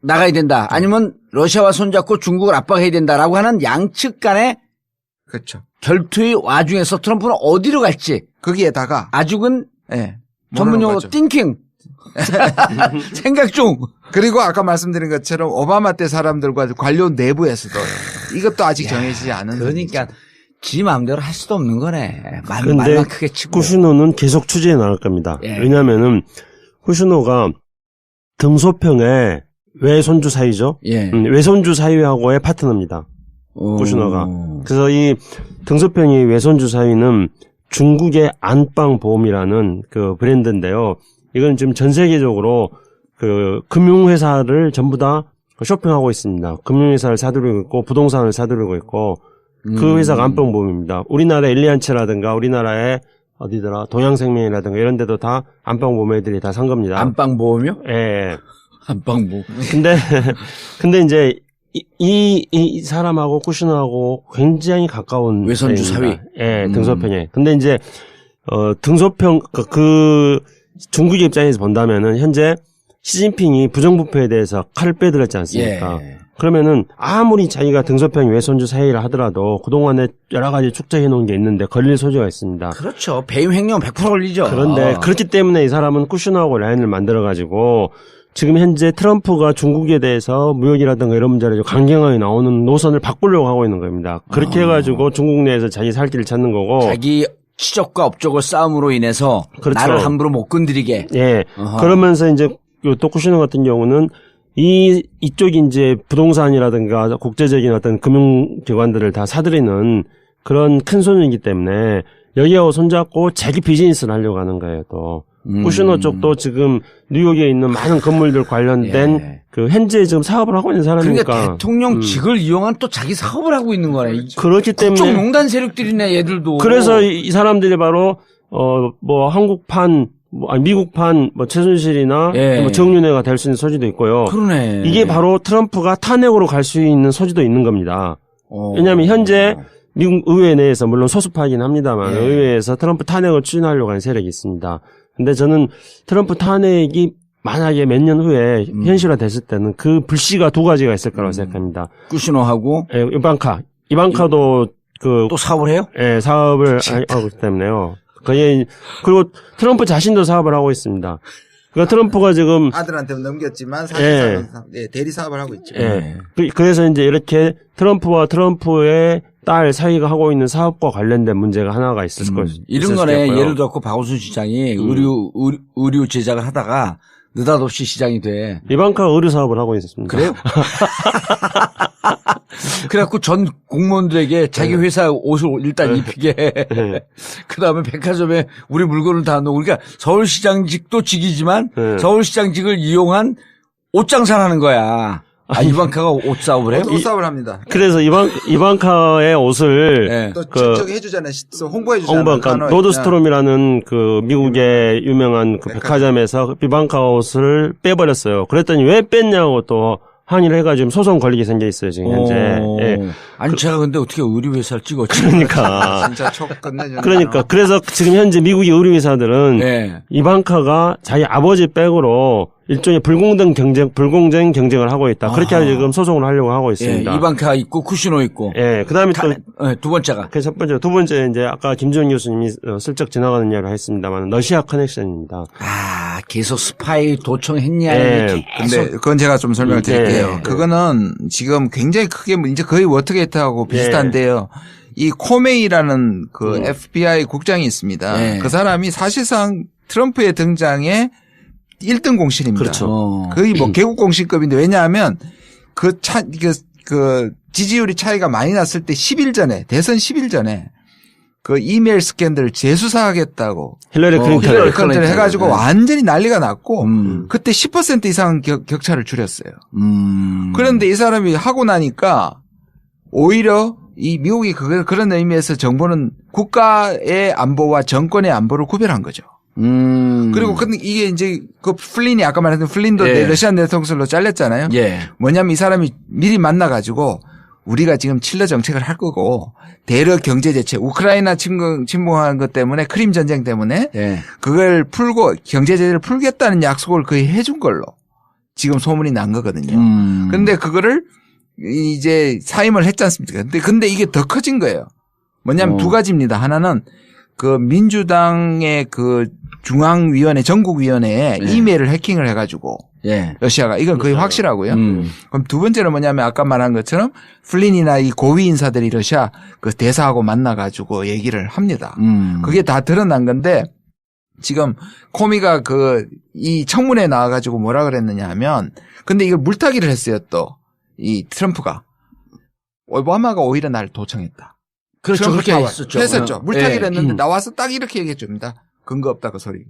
나가야 된다. 아니면 러시아와 손잡고 중국을 압박해야 된다라고 하는 양측 간의 그렇죠. 결투의 와중에서 트럼프는 어디로 갈지 거기에다가 아직은 전문용어로 띵킹 생각 중. 그리고 아까 말씀드린 것처럼 오바마 때 사람들과 관료 내부에서도 이것도 아직 정해지지 않은. 그러니까 지 마음대로 할 수도 없는 거네. 근데 말만 크게 치고. 쿠시노는 계속 추진해 나갈 겁니다. 예. 왜냐면은 쿠시노가 등소평의 외손주 사위죠. 예. 외손주 사위하고의 파트너입니다. 쿠시노가. 그래서 이 등소평의 외손주 사위는 중국의 안방보험이라는 그 브랜드인데요. 이건 지금 전 세계적으로 그 금융회사를 전부 다 쇼핑하고 있습니다. 금융회사를 사들이고 있고 부동산을 사들이고 있고 그 회사가 안방보험입니다. 우리나라 엘리안츠라든가 우리나라의 어디더라 동양생명이라든가 이런 데도 다 안방보험 애들이 다 산 겁니다. 안방보험이요? 예. 안방보험. 근데 이제 이 사람하고 쿠시노하고 굉장히 가까운 외손주 사위. 예, 등소평에. 근데 이제 등소평 그 중국의 입장에서 본다면은 현재 시진핑이 부정부패에 대해서 칼을 빼들었지 않습니까? 예. 그러면은 아무리 자기가 등소평 외손주 사위를 하더라도 그동안에 여러 가지 축적해 놓은 게 있는데 걸릴 소지가 있습니다. 그렇죠. 배임 횡령 100% 걸리죠. 그런데 그렇기 때문에 이 사람은 쿠시노하고 라인을 만들어 가지고 지금 현재 트럼프가 중국에 대해서 무역이라든가 이런 문제를 강경하게 나오는 노선을 바꾸려고 하고 있는 겁니다. 그렇게 해가지고 중국 내에서 자기 살 길을 찾는 거고. 자기 치적과 업적의 싸움으로 인해서 그렇죠. 나를 함부로 못 건드리게. 예. 어허. 그러면서 이제 또 쿠시노 같은 경우는 이쪽이 이제 부동산이라든가 국제적인 어떤 금융기관들을 다 사들이는 그런 큰 손이기 때문에 여기하고 손잡고 자기 비즈니스를 하려고 하는 거예요, 또. 쿠시노 쪽도 지금 뉴욕에 있는 많은 건물들 관련된 예. 그 현재 지금 사업을 하고 있는 사람이니까. 그러니까 대통령직을 이용한 또 자기 사업을 하고 있는 거네. 그렇기 때문에. 국정농단 세력들이네, 얘들도. 그래서 이 사람들이 바로 뭐 한국판, 미국판 뭐 최순실이나 예. 뭐 정윤회가 될 수 있는 소지도 있고요. 그러네. 이게 바로 트럼프가 탄핵으로 갈 수 있는 소지도 있는 겁니다. 왜냐하면 현재 미국 의회 내에서 물론 소수파이긴 합니다만 예. 의회에서 트럼프 탄핵을 추진하려고 하는 세력이 있습니다. 근데 저는 트럼프 탄핵이 만약에 몇 년 후에 현실화됐을 때는 그 불씨가 두 가지가 있을 거라고 생각합니다. 쿠시노하고 예, 이방카도 또 사업을 해요? 예, 사업을 하고 있기 때문에요. 그리고 트럼프 자신도 사업을 하고 있습니다. 그러니까 트럼프가 지금 아들한테 넘겼지만 사실상 대리 사업을 하고 있죠. 예. 그래서 이제 이렇게 트럼프와 트럼프의 딸 사이가 하고 있는 사업과 관련된 문제가 하나가 있을 것이고. 이런 거네. 예를 들어 박원순 시장이 의류 제작을 하다가 느닷없이 시장이 돼. 이방카 의류 사업을 하고 있었습니다. 그래요? 그래갖고 전 공무원들에게 자기 회사 옷을 일단 입히게. 그 다음에 백화점에 우리 물건을 다 넣고. 그러니까 서울시장직도 직이지만 서울시장직을 이용한 옷장사를 하는 거야. 이방카가 옷 사업을 해요? 옷 사업을 합니다. 그래서 이방카의 옷을 또 저기 해주잖아요. 홍보해주잖아요. 그러니까 노드스트롬이라는 그 미국의 유명한 그 백화점에서 이방카 옷을 빼버렸어요. 그랬더니 왜 뺐냐고 또 항의를 해가지고 소송 걸리게 생겨 있어요, 지금 현재. 예. 아니, 제가 근데 어떻게 의류회사를 찍었지? 그러니까. 진짜 촉 끝내주네. 그러니까. 그래서 지금 현재 미국의 의류회사들은 이방카가 자기 아버지 백으로 일종의 불공정 경쟁을 하고 있다. 그렇게 지금 소송을 하려고 하고 있습니다. 예, 이방카 있고 쿠시노 있고. 예, 그 다음에 또. 두 번째가. 그 첫 번째, 두 번째 이제 아까 김지원 교수님이 슬쩍 지나가는 이야기를 했습니다만 러시아 커넥션입니다. 계속 스파이 도청했냐. 예. 근데 그건 제가 좀 설명을 드릴게요. 그거는 지금 굉장히 크게 이제 거의 워터게이트하고 비슷한데요. 이 코메이라는 그 FBI 국장이 있습니다. 그 사람이 사실상 트럼프의 등장에 1등 공신입니다. 그렇죠. 거의 뭐 개국 공신급인데 왜냐하면 그 지지율이 차이가 많이 났을 때 10일 전에 대선 10일 전에 그 이메일 스캔들 재수사하겠다고 힐러리 클린턴을 해가지고 완전히 난리가 났고 그때 10% 이상 격차를 줄였어요. 그런데 이 사람이 하고 나니까 오히려 이 미국이 그런 의미에서 정보는 국가의 안보와 정권의 안보를 구별한 거죠. 그리고 근데 이게 이제 그 플린이 아까 말했던 플린도 러시아 내통설로 잘렸잖아요. 뭐냐면 이 사람이 미리 만나가지고 우리가 지금 칠러 정책을 할 거고 대러 경제 대책 우크라이나 침공한 것 때문에 크림 전쟁 때문에 그걸 풀고 경제 제재를 풀겠다는 약속을 거의 해준 걸로 지금 소문이 난 거거든요. 그런데 그거를 이제 사임을 했지 않습니까? 근데 이게 더 커진 거예요. 뭐냐면 두 가지입니다. 하나는 그 민주당의 그 중앙위원회 전국위원회에 이메일을 해킹을 해가지고 예. 러시아가. 이건 거의 확실하고요. 그럼 두 번째는 뭐냐면 아까 말한 것처럼 플린이나 이 고위 인사들이 러시아 그 대사하고 만나가지고 얘기를 합니다. 그게 다 드러난 건데 지금 코미가 이 청문회에 나와가지고 뭐라 그랬느냐 하면 근데 이걸 물타기를 했어요 또. 이 트럼프가. 오바마가 오히려 날 도청했다. 그렇죠. 그렇게 했었죠. 했었죠. 물타기를 예. 했는데 나와서 딱 이렇게 얘기해 줍니다. 근거 없다 그 소리.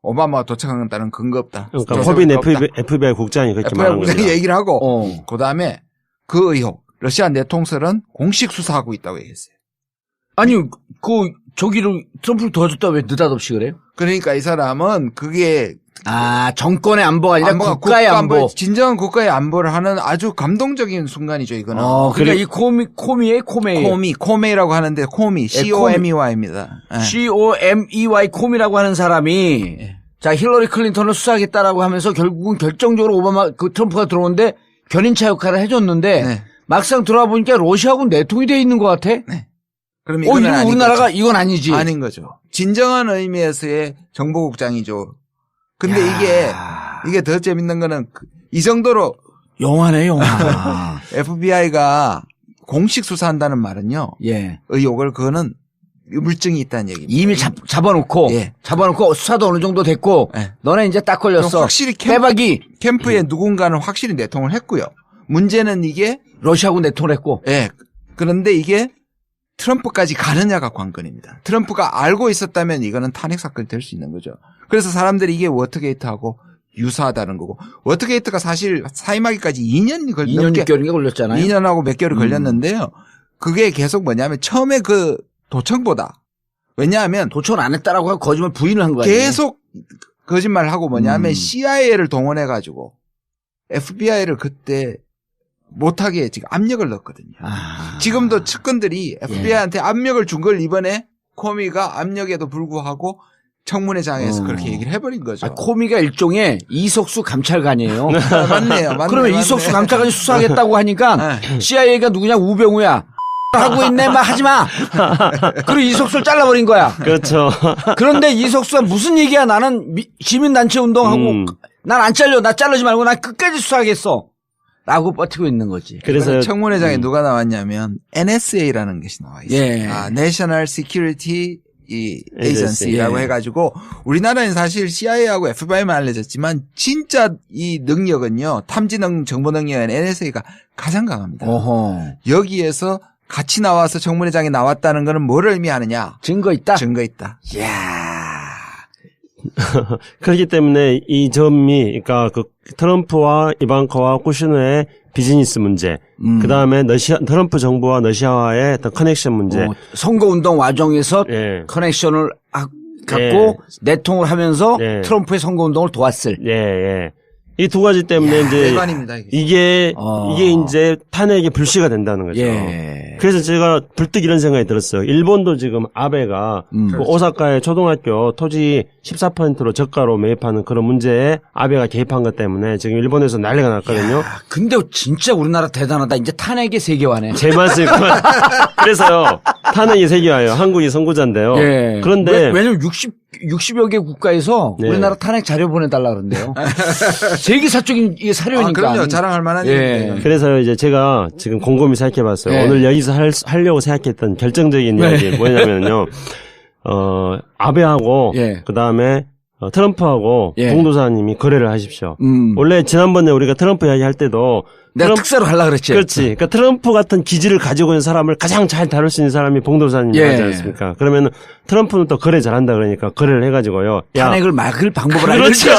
오바마가 도청한다는 근거 없다. 그러니까 허빈 FBI 국장이 그렇게 말한 FBI 겁니다. 얘기를 하고 그다음에 그 의혹 러시아 내통설은 공식 수사하고 있다고 얘기했어요. 아니 저기를 트럼프를 도와줬다 왜 느닷없이 그래요? 그러니까 이 사람은 그게 정권의 안보가 아니라 국가의 안보. 진정한 국가의 안보를 하는 아주 감동적인 순간이죠, 이거는. 그러니까 이 코미의 코메이. 코메이라고 하는데 COMEY입니다. COMEY 코미라고 하는 사람이 자, 힐러리 클린턴을 수사하겠다라고 하면서 결국은 결정적으로 트럼프가 들어오는데 견인차 역할을 해줬는데 네. 막상 들어와 보니까 러시아하고 내통이 돼 있는 것 같아. 네. 그럼 이건 아닌 우리나라가 거죠. 이건 아니지. 아닌 거죠. 진정한 의미에서의 정보국장이죠. 근데 이게 더 재밌는 거는 이 정도로 영화네, 영화. FBI가 공식 수사한다는 말은요. 예. 의혹을 그거는 물증이 있다는 얘기입니다. 이미 잡아놓고 수사도 어느 정도 됐고 예. 너네 이제 딱 걸렸어. 확실히 캠프에 누군가는 확실히 내통을 했고요. 문제는 이게 러시아하고 내통을 했고. 예. 그런데 이게 트럼프까지 가느냐가 관건입니다. 트럼프가 알고 있었다면 이거는 탄핵 사건이 될 수 있는 거죠. 그래서 사람들이 이게 워터게이트하고 유사하다는 거고 워터게이트가 사실 사임하기까지 2년 2년 6개월인가 걸렸잖아요. 2년하고 몇 개월이 걸렸는데요. 그게 계속 뭐냐면 처음에 그 도청보다 왜냐하면 도청을 안 했다라고 하고 거짓말 부인을 한 거예요. 계속 거짓말을 하고 뭐냐면 CIA를 동원해가지고 FBI를 그때 못하게 지금 압력을 넣었거든요. 지금도 측근들이 FBI한테 압력을 준 걸 이번에 코미가 압력에도 불구하고 청문회장에서 그렇게 얘기를 해버린 거죠. 코미가 일종의 이석수 감찰관이에요. 맞네요. 그러면 이석수 감찰관이 수사하겠다고 하니까 CIA가 누구냐 우병우야. 하고 있네, 막 하지 마. 그리고 이석수를 잘라버린 거야. 그렇죠. 그런데 이석수가 무슨 얘기야? 나는 시민단체 운동하고 난 안 잘려. 나 자르지 말고 난 끝까지 수사하겠어. 라고 버티고 있는 거지. 그래서 청문회장에 누가 나왔냐면 NSA라는 것이 나와 있어요. 예. National Security Agency라고 해가지고 우리나라는 사실 CIA하고 FBI만 알려졌지만 진짜 이 능력은요 탐지능 정보 능력은 NSA가 가장 강합니다. 여기에서 같이 나와서 청문회장에 나왔다는 것은 뭘 의미하느냐? 증거 있다. 증거 있다. 이야. 그렇기 때문에 이 점이 그러니까 그 트럼프와 이방카와 쿠슈너의 비즈니스 문제, 그 다음에 트럼프 정부와 러시아와의 어떤 커넥션 문제, 선거운동 와중에서 커넥션을 갖고 내통을 하면서 트럼프의 선거운동을 도왔을. 이 두 가지 때문에 이제 대관입니다, 이게 이제 탄핵의 불씨가 된다는 거죠. 그래서 제가 불뚝 이런 생각이 들었어요. 일본도 지금 아베가 그 오사카의 초등학교 토지 14%로 저가로 매입하는 그런 문제에 아베가 개입한 것 때문에 지금 일본에서 난리가 났거든요. 근데 진짜 우리나라 대단하다. 이제 탄핵의 세계화네. 제 말씀. 그래서요. 탄핵이 세계화예요. 한국이 선구자인데요. 그런데 왜냐면 60여 개 국가에서 우리나라 탄핵 자료 보내달라 그러는데요. 세계사적인 이게 사료니까. 그럼요. 자랑할 만한 얘기예요. 그래서 이제 제가 지금 곰곰이 생각해봤어요. 오늘 여기서 하려고 생각했던 결정적인 이야기 뭐냐면요. 아베하고 그 다음에 트럼프하고 봉도사님이 거래를 하십시오. 원래 지난번에 우리가 트럼프 이야기할 때도 내가 특사로 하려고 그랬지. 그렇지. 그러니까 트럼프 같은 기질을 가지고 있는 사람을 가장 잘 다룰 수 있는 사람이 봉도사님이 하지 않습니까? 그러면 트럼프는 또 거래 잘한다 그러니까 거래를 해가지고요. 탄핵을 막을 방법을 알려주죠.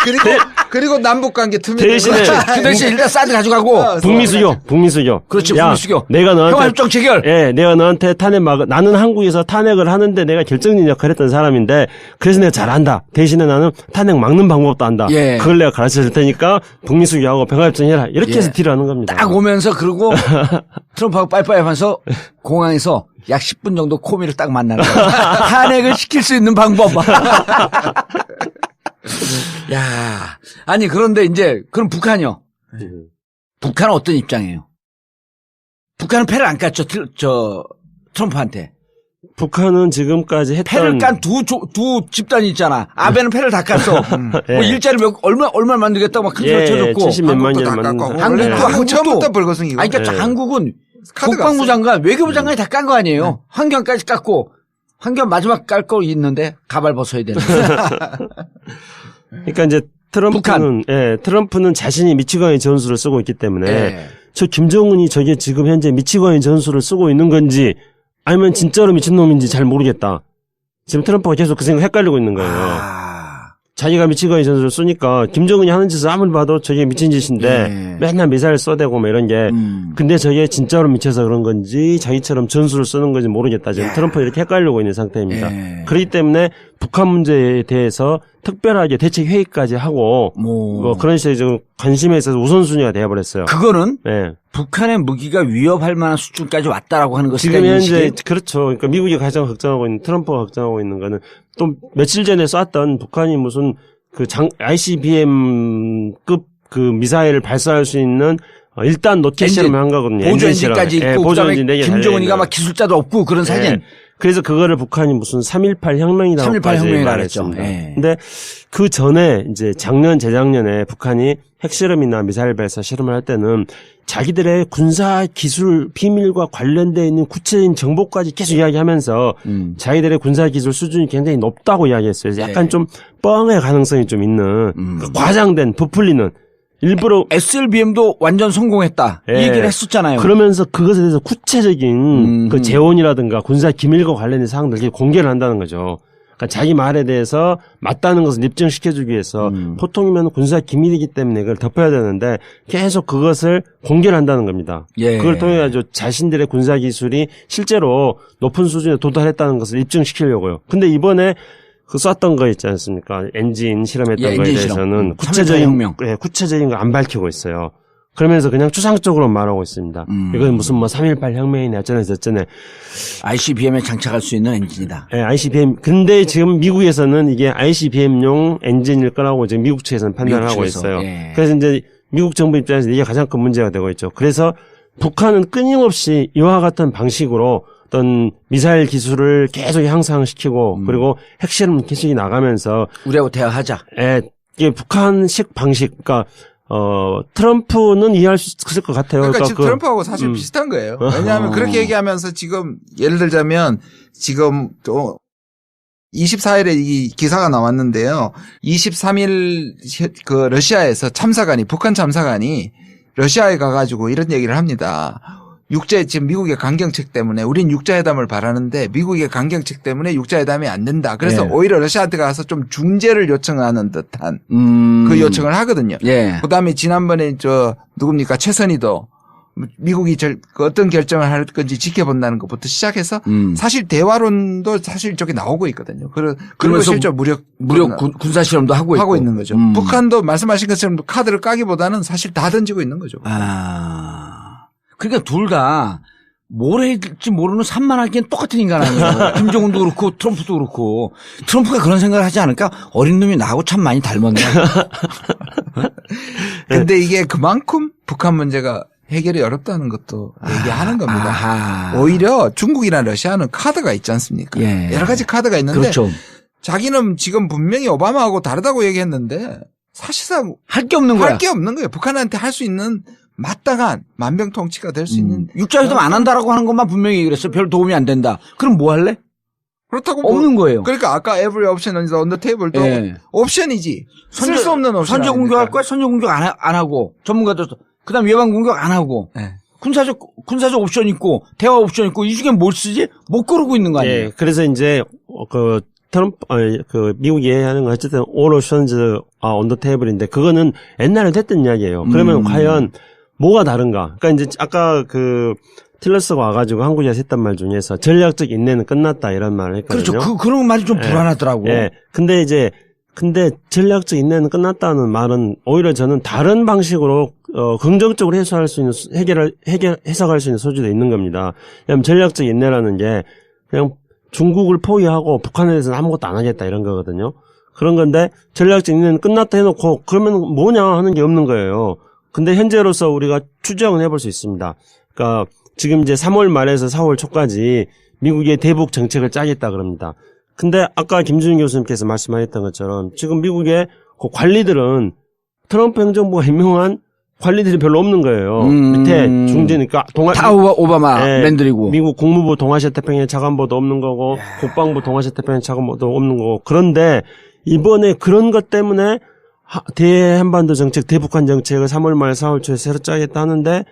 그렇죠. 그리고 남북관계 투명. 대신에 그 대신 일단 사드 가져가고. 북미수교. 그렇지. 북미수교. 내가 너한테 평화협정 체결. 내가 너한테 탄핵 나는 한국에서 탄핵을 하는데 내가 결정적 역할을 했던 사람인데 그래서 내가 잘한다. 대신에 나는 탄핵 막는 방법도 안다. 그걸 내가 가르쳐 줄 테니까 북미수교하고 평화협정 해라. 이렇게 해서 딜을 하는 겁니다. 딱 오면서 그러고 트럼프하고 빠이빠이 하면서 공항에서 약 10분 정도 코미를 딱 만나는 거야. 탄핵을 시킬 수 있는 방법. 야, 아니 그런데 이제 그럼 북한이요. 북한은 어떤 입장이에요? 북한은 패를 안 깠죠. 트럼프한테. 북한은 지금까지 했던 패를 깐 두 집단이 있잖아. 아베는 패를 다 깠어. 예. 뭐 일자리 얼마 만들겠다고 막 큰 소리 예, 쳐줬고. 70몇만 한국도 년 다 깎고. 한국도 한국 처음부터 벌거숭이고. 아니, 그러니까 한국은 카드가 국방부 없어요. 장관, 외교부 장관이 다 깐 거 아니에요. 환경까지 깠고. 환경 마지막 깔 거 있는데 가발 벗어야 되는. 그러니까 이제 트럼프는 자신이 미치광이 전술을 쓰고 있기 때문에 예. 저 김정은이 저게 지금 현재 미치광이 전술을 쓰고 있는 건지 아니면 진짜로 미친놈인지 잘 모르겠다. 지금 트럼프가 계속 그 생각 헷갈리고 있는 거예요. 자기가 미치광이 전술을 쓰니까 김정은이 하는 짓을 아무리 봐도 저게 미친 짓인데 맨날 미사일 쏘대고 뭐 이런 게 근데 저게 진짜로 미쳐서 그런 건지 자기처럼 전술을 쓰는 건지 모르겠다. 지금 트럼프가 이렇게 헷갈리고 있는 상태입니다. 그렇기 때문에 북한 문제에 대해서 특별하게 대책 회의까지 하고 뭐 그런 식의 좀 관심에 있어서 우선순위가 되어버렸어요. 그거는 네. 북한의 무기가 위협할 만한 수준까지 왔다라고 하는 것이 지금 현재 그렇죠. 그러니까 미국이 가장 걱정하고 있는 트럼프가 걱정하고 있는 거는 또 며칠 전에 쐈던 북한이 무슨 그 ICBM급 그 미사일을 발사할 수 있는 일단 로켓 실험을 한 거거든요. 보조 엔진까지 있고 보조 그다음에 엔진 4개 김정은이가 막 기술자도 없고 그런 사진. 네. 그래서 그거를 북한이 무슨 3.18 혁명이라고 3.18 혁명이라 말했습니다. 그랬죠. 근데 그 전에 이제 재작년에 북한이 핵실험이나 미사일 발사 실험을 할 때는 자기들의 군사 기술 비밀과 관련되어 있는 구체적인 정보까지 계속 이야기하면서 자기들의 군사 기술 수준이 굉장히 높다고 이야기했어요. 약간 좀 뻥의 가능성이 좀 있는 과장된 부풀리는 일부러 SLBM도 완전 성공했다. 이 얘기를 했었잖아요. 그러면서 그것에 대해서 구체적인 그 재원이라든가 군사 기밀과 관련된 사항들 이렇게 공개를 한다는 거죠. 그러니까 자기 말에 대해서 맞다는 것을 입증시켜주기 위해서 보통이면 군사 기밀이기 때문에 그걸 덮어야 되는데 계속 그것을 공개를 한다는 겁니다. 예. 그걸 통해 가지고 자신들의 군사 기술이 실제로 높은 수준에 도달했다는 것을 입증시키려고요. 근데 이번에 그 쐈던 거 있지 않습니까? 엔진 실험했던 거에 대해서는 구체적인 거 안 밝히고 있어요. 그러면서 그냥 추상적으로 말하고 있습니다. 이건 무슨 뭐 3.18 혁명이네 어쩌네 저쩌네. ICBM에 장착할 수 있는 엔진이다. 네, ICBM. 근데 지금 미국에서는 이게 ICBM용 엔진일 거라고 지금 미국 측에서는 판단을 하고 있어요. 예. 그래서 이제 미국 정부 입장에서 이게 가장 큰 문제가 되고 있죠. 그래서 북한은 끊임없이 이와 같은 방식으로 어떤 미사일 기술을 계속 향상시키고 그리고 핵실험 계속 나가면서 우리하고 대화하자. 이게 북한식 방식, 그러니까 트럼프는 이해할 수 있을 것 같아요. 그러니까 지금 트럼프하고 사실 비슷한 거예요. 왜냐하면 그렇게 얘기하면서 지금 예를 들자면 지금 또 24일에 이 기사가 나왔는데요. 23일 그 러시아에서 북한 참사관이 러시아에 가가지고 이런 얘기를 합니다. 지금 미국의 강경책 때문에 우린 육자회담을 바라는데 미국의 강경책 때문에 육자회담이 안 된다. 그래서 오히려 러시아한테 가서 좀 중재를 요청하는 듯한 그 요청을 하거든요. 그다음에 지난번에 누굽니까? 최선희도 미국이 어떤 결정을 할 건지 지켜본다는 것부터 시작해서 사실 대화론도 사실 저기 나오고 있거든요. 그리고 실제 무력 군사 실험도 하고 있는 거죠. 북한도 말씀하신 것처럼 카드를 까기보다는 사실 다 던지고 있는 거죠. 그러니까 둘 다 뭘 할지 모르는 산만하기엔 똑같은 인간 아니에요. 김정은도 그렇고 트럼프도 그렇고. 트럼프가 그런 생각을 하지 않을까? 어린 놈이 나하고 참 많이 닮았네. 근데 이게 그만큼 북한 문제가 해결이 어렵다는 것도 얘기하는 겁니다. 오히려 중국이나 러시아는 카드가 있지 않습니까? 여러 가지 카드가 있는데 그렇죠. 자기는 지금 분명히 오바마하고 다르다고 얘기했는데 사실상 할 게 없는 거야. 할 게 없는 거예요. 북한한테 할 수 있는 마땅한 만병통치가 될 수 있는 육자회담 안 한다라고 하는 것만 분명히 얘기를 했어. 별 도움이 안 된다. 그럼 뭐 할래? 그렇다고 없는 거예요. 그러니까 아까 every option is on the table도 옵션이지. 쓸 수 없는 옵션. 선제 공격할 거야. 선제 공격 안 하고 전문가들 그다음 예방 공격 안 하고 군사적 옵션 있고 대화 옵션 있고 이 중에 뭘 쓰지? 못 고르고 있는 거 아니에요? 그래서 이제 미국이 얘기하는 건 어쨌든 all options are on the table인데 그거는 옛날에 됐던 이야기예요. 그러면 과연 뭐가 다른가? 그러니까 이제 아까 틸러스가 와가지고 한국에서 했던 말 중에서 전략적 인내는 끝났다 이런 말을 했거든요. 그렇죠. 그런 말이 좀 불안하더라고. 근데 전략적 인내는 끝났다는 말은 오히려 저는 다른 방식으로 긍정적으로 해석할 수 있는 해석할 수 있는 소지도 있는 겁니다. 왜냐하면 전략적 인내라는 게 그냥 중국을 포위하고 북한에 대해서는 아무것도 안 하겠다 이런 거거든요. 그런 건데 전략적 인내는 끝났다 해놓고 그러면 뭐냐 하는 게 없는 거예요. 근데 현재로서 우리가 추정은 해볼 수 있습니다. 그러니까 지금 이제 3월 말에서 4월 초까지 미국의 대북 정책을 짜겠다 그럽니다. 근데 아까 김준일 교수님께서 말씀하셨던 것처럼 지금 미국의 그 관리들은 트럼프 행정부가 임명한 관리들이 별로 없는 거예요. 밑에 중재니까 다 오바마 맨들이고 미국 국무부 동아시아 태평양 차관보도 없는 거고 국방부 동아시아 태평양 차관보도 없는 거고 그런데 이번에 그런 것 때문에 대한반도 정책, 대북한 정책을 3월 말 4월 초에 새로 짜겠다 하는데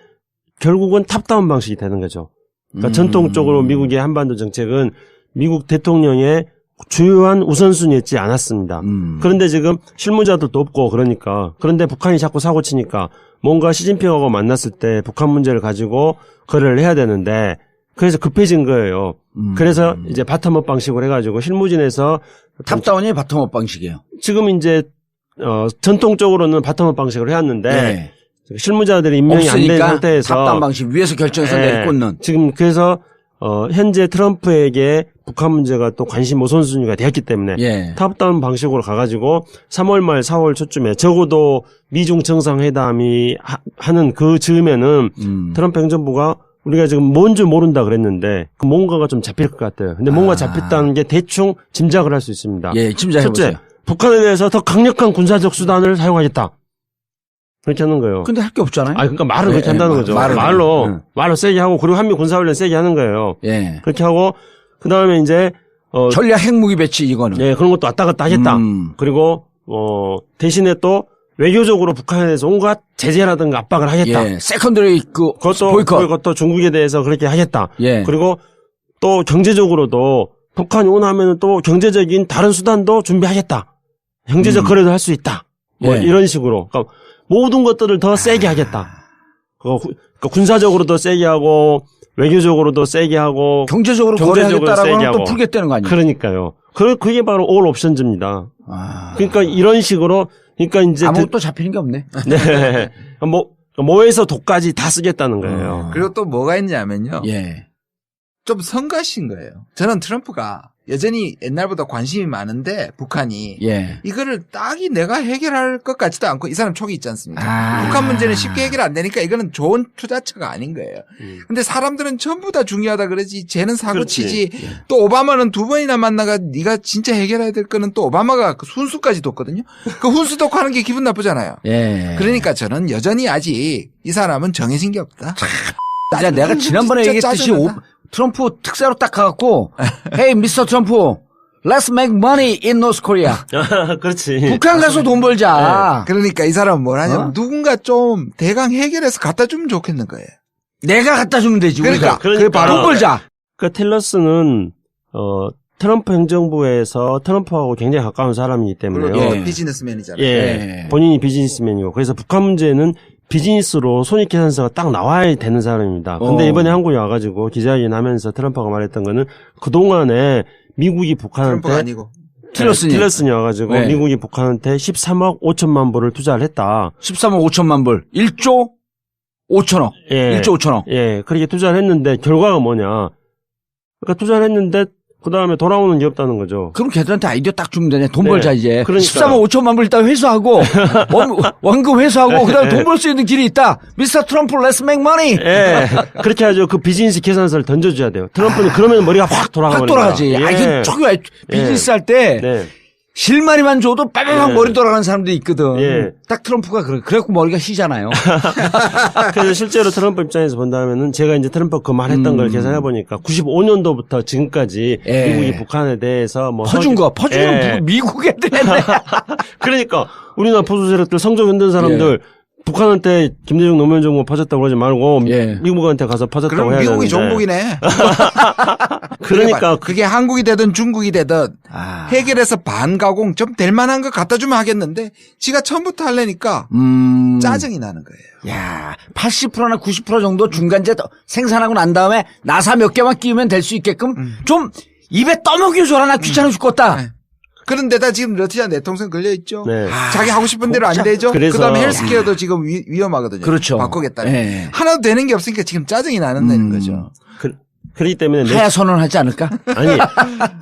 결국은 탑다운 방식이 되는 거죠. 그러니까 전통적으로 미국의 한반도 정책은 미국 대통령의 주요한 우선순위였지 않았습니다. 그런데 지금 실무자들도 없고 그러니까 그런데 북한이 자꾸 사고치니까 뭔가 시진핑하고 만났을 때 북한 문제를 가지고 거래를 해야 되는데 그래서 급해진 거예요. 그래서 이제 바텀업 방식으로 해가지고 실무진에서 탑다운이 바텀업 방식이에요. 지금 이제 전통적으로는 바텀업 방식으로 해왔는데 네. 실무자들이 임명이 안 된 상태에서 탑다운 방식 위에서 결정해서 내리꽂는 지금 그래서 현재 트럼프에게 북한 문제가 또 관심 우선순위가 되었기 때문에 탑다운 방식으로 가가지고 3월 말 4월 초쯤에 적어도 미중 정상회담이 하는 그 즈음에는 트럼프 행정부가 우리가 지금 뭔 줄 모른다 그랬는데 뭔가가 좀 잡힐 것 같아요. 근데 뭔가 잡혔다는 게 대충 짐작을 할 수 있습니다. 예, 짐작해보세요. 첫째, 북한에 대해서 더 강력한 군사적 수단을 사용하겠다. 그렇게 하는 거예요. 근데 할 게 없잖아요. 그러니까 말을 그렇게 한다는 거죠. 말로 세게 하고 그리고 한미 군사훈련 세게 하는 거예요. 예. 그렇게 하고 그 다음에 이제 전략 핵무기 배치 이거는. 예, 그런 것도 왔다 갔다 하겠다. 그리고 대신에 또 외교적으로 북한에 대해서 온갖 제재라든가 압박을 하겠다. 예. 세컨더리 그것도 중국에 대해서 그렇게 하겠다. 예. 그리고 또 경제적으로도 북한이 원하면 또 경제적인 다른 수단도 준비하겠다. 경제적 거래도 할 수 있다. 뭐 이런 식으로. 그러니까 모든 것들을 더 세게 하겠다. 그러니까 군사적으로도 세게 하고 외교적으로도 세게 하고 경제적으로 거래하겠다라고 하면 또 풀겠다는 거 아니에요? 그러니까요. 그게 바로 올 옵션즈입니다. 그러니까 이런 식으로 그러니까 이제 아무것도 잡히는 게 없네. 네. 뭐에서 독까지 다 쓰겠다는 거예요. 그리고 또 뭐가 있냐면요. 예. 좀 성가신 거예요. 저는 트럼프가 여전히 옛날보다 관심이 많은데 북한이 이거를 딱히 내가 해결할 것 같지도 않고 이 사람 촉이 있지 않습니까? 북한 문제는 쉽게 해결 안 되니까 이거는 좋은 투자처가 아닌 거예요. 근데 사람들은 전부 다 중요하다 그러지 쟤는 사고치지. 또 오바마는 두 번이나 만나가 네가 진짜 해결해야 될 거는 또 오바마가 그 훈수까지 뒀거든요. 그 훈수 뒀고 하는 게 기분 나쁘잖아요. 그러니까 저는 여전히 아직 이 사람은 정해진 게 없다. 진짜 내가 지난번에 얘기했듯이 트럼프 특사로 딱 가갖고 Hey, 미스터 트럼프, let's make money in North Korea. 그렇지. 북한 가서 돈 벌자. 그러니까 이 사람은 뭘 하냐면 누군가 좀 대강 해결해서 갖다 주면 좋겠는 거예요. 내가 갖다 주면 되지. 그러니까 돈 벌자. 그 틸러스는 트럼프 행정부에서 트럼프하고 굉장히 가까운 사람이기 때문에요. 비즈니스맨이잖아요. 본인이 비즈니스맨이고 그래서 북한 문제는 비즈니스로 손익계산서가 딱 나와야 되는 사람입니다. 근데 이번에 한국에 와가지고 기자회견 하면서 트럼프가 말했던 거는 그동안에 미국이 북한한테 트럼프가 아니고 틸러슨이 와가지고 미국이 북한한테 13억 5천만 불을 투자를 했다. 13억 5천만 불. 1조 5천억. 1조 5천억. 예, 그렇게 투자를 했는데 결과가 뭐냐. 그러니까 투자를 했는데 그 다음에 돌아오는 게 없다는 거죠. 그럼 걔들한테 아이디어 딱 주면 되네. 돈 벌자 이제. 그러니까요. 13억 5천만 불 일단 회수하고 원금 회수하고 그다음에 돈 벌 수 있는 길이 있다. 미스터 트럼프 let's make money. 예. 그렇게 하죠. 그 비즈니스 계산서를 던져줘야 돼요. 트럼프는 그러면 머리가 확 돌아가지. 이게 초기 비즈니스 할 때 실마리만 줘도 빠바박 머리 돌아가는 사람들이 있거든. 딱 트럼프가 그래갖고 머리가 휘잖아요. 그래서 실제로 트럼프 입장에서 본다면은 제가 이제 트럼프 그 말했던 걸 계산해 보니까 95년도부터 지금까지 미국이 북한에 대해서 뭐 퍼준 거 미국 애들 했네. 그러니까 우리나라 보수 세력들 성적 흔든 사람들 북한한테 김대중 노무현 정부 퍼졌다고 그러지 말고 미국한테 가서 퍼졌다고 해야 되는데. 미국이 종북이네. 그러니까 그게 한국이 되든 중국이 되든 해결해서 반가공 좀 될 만한 거 갖다 주면 하겠는데 지가 처음부터 하려니까 짜증이 나는 거예요. 야, 80%나 90% 정도 중간재 생산하고 난 다음에 나사 몇 개만 끼우면 될 수 있게끔 좀 입에 떠먹여 줘라. 나 귀찮아 죽겠다. 그런데다 지금 러시아 내통선 걸려있죠. 자기 하고 싶은 대로 안 되죠. 그 다음에 헬스케어도 지금 위험하거든요. 그렇죠. 바꾸겠다. 하나도 되는 게 없으니까 지금 짜증이 나는 거죠. 그렇기 때문에 하야 선언하지 않을까? 아니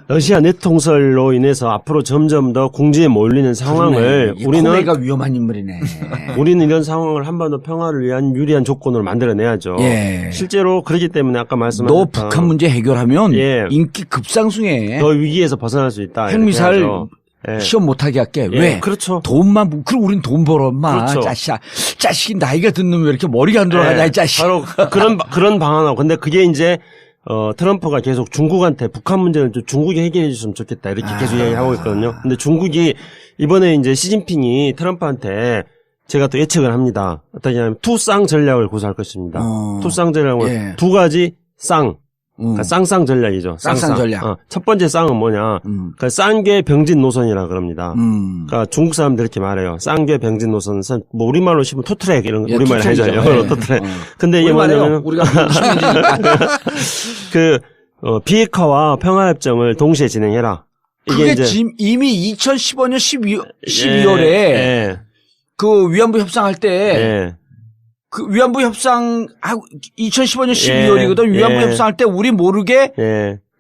러시아 네트 통솔로 인해서 앞으로 점점 더 궁지에 몰리는 상황을 우리가 위험한 인물이네. 우리는 이런 상황을 한반도 평화를 위한 유리한 조건으로 만들어내야죠. 예. 실제로 그렇기 때문에 아까 말씀하신 너 북한 문제 해결하면 예. 인기 급상승해. 더 위기에서 벗어날 수 있다. 핵미사일 예. 시험 못하게 할게. 예. 왜? 그렇죠. 돈만 그럼 우린 돈 벌어 엄마. 그렇죠. 자식이 나이가 듣는 왜 이렇게 머리가 안 돌아가냐 이 자식. 바로 그런 방안하고 근데 그게 이제 트럼프가 계속 중국한테 북한 문제는 좀 중국이 해결해 줬으면 좋겠다 이렇게 계속 얘기하고 있거든요. 근데 중국이 이번에 이제 시진핑이 트럼프한테 제가 또 예측을 합니다. 어떻게 하냐면 투쌍 전략을 고수할 것입니다. 투쌍 전략은 예. 두 가지 쌍. 그러니까 쌍쌍 전략이죠. 쌍쌍 전략. 첫 번째 쌍은 뭐냐? 그러니까 쌍괴 병진 노선이라 그럽니다. 그러니까 중국 사람들 이렇게 말해요. 쌍괴 병진 노선은 뭐 우리말로 치면 투트랙 이런 거 우리말로 하죠. 영어로 투트랙. 근데 이게 뭐냐면 우리가 비핵화와 평화협정을 동시에 진행해라. 이게 이제 이미 2015년 12월에 그 위안부 협상할 때 그 위안부 협상 2015년 12월이거든. 위안부 협상할 때 우리 모르게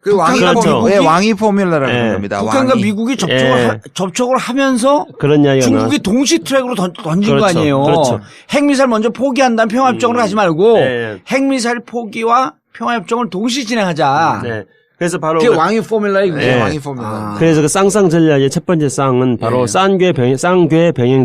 그 왕이 포뮬러라고 하는 겁니다. 북한과 미국이 접촉을 하면서 그런 이야기가 중국이 동시 트랙으로 던진 그렇죠. 거 아니에요. 그렇죠. 핵미사일 먼저 포기한 다음 평화협정을 하지 말고 핵미사일 포기와 평화협정을 동시 진행하자. 네. 그래서 바로 그게 왕의 포뮬러에 그게 왕의 포뮬러. 그래서 그 쌍쌍 전략의 첫 번째 쌍은 바로 쌍괴 병행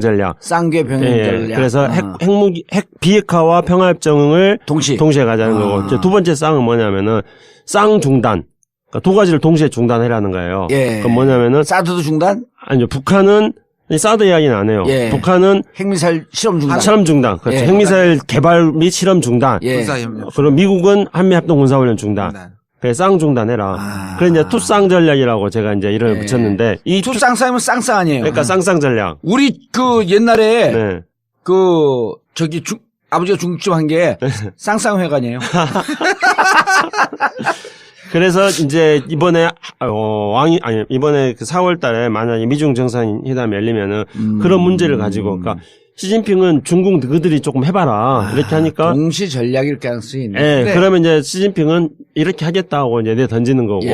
전략. 쌍괴 병행 전략. 그래서 핵 비핵화와 평화협정을 동시에 가자는 거고. 두 번째 쌍은 뭐냐면은 쌍 중단. 그러니까 두 가지를 동시에 중단해라는 거예요. 그럼 뭐냐면은 사드도 중단? 아니요. 북한은 사드 이야기는 안 해요. 북한은 핵미사일 실험 중단. 실험 중단. 그렇죠. 핵미사일 개발 및 실험 중단. 그리고 미국은 한미합동 군사훈련 중단. 쌍중단해라. 그래 이제 투쌍 전략이라고 제가 이제 이름을 붙였는데 이 투쌍쌍이면 쌍쌍 아니에요. 그러니까 쌍쌍 전략. 우리 그 옛날에 그 저기 아버지가 중국집 한 게 쌍쌍회관이에요. 그래서 이제 이번에 이번에 그 4월달에 만약에 미중 정상회담이 열리면은 그런 문제를 가지고 그러니까. 시진핑은 중국 너희들이 조금 해봐라. 이렇게 하니까. 동시 전략일 가능성이 있네. 네. 그러면 이제 시진핑은 이렇게 하겠다고 이제 내 던지는 거고.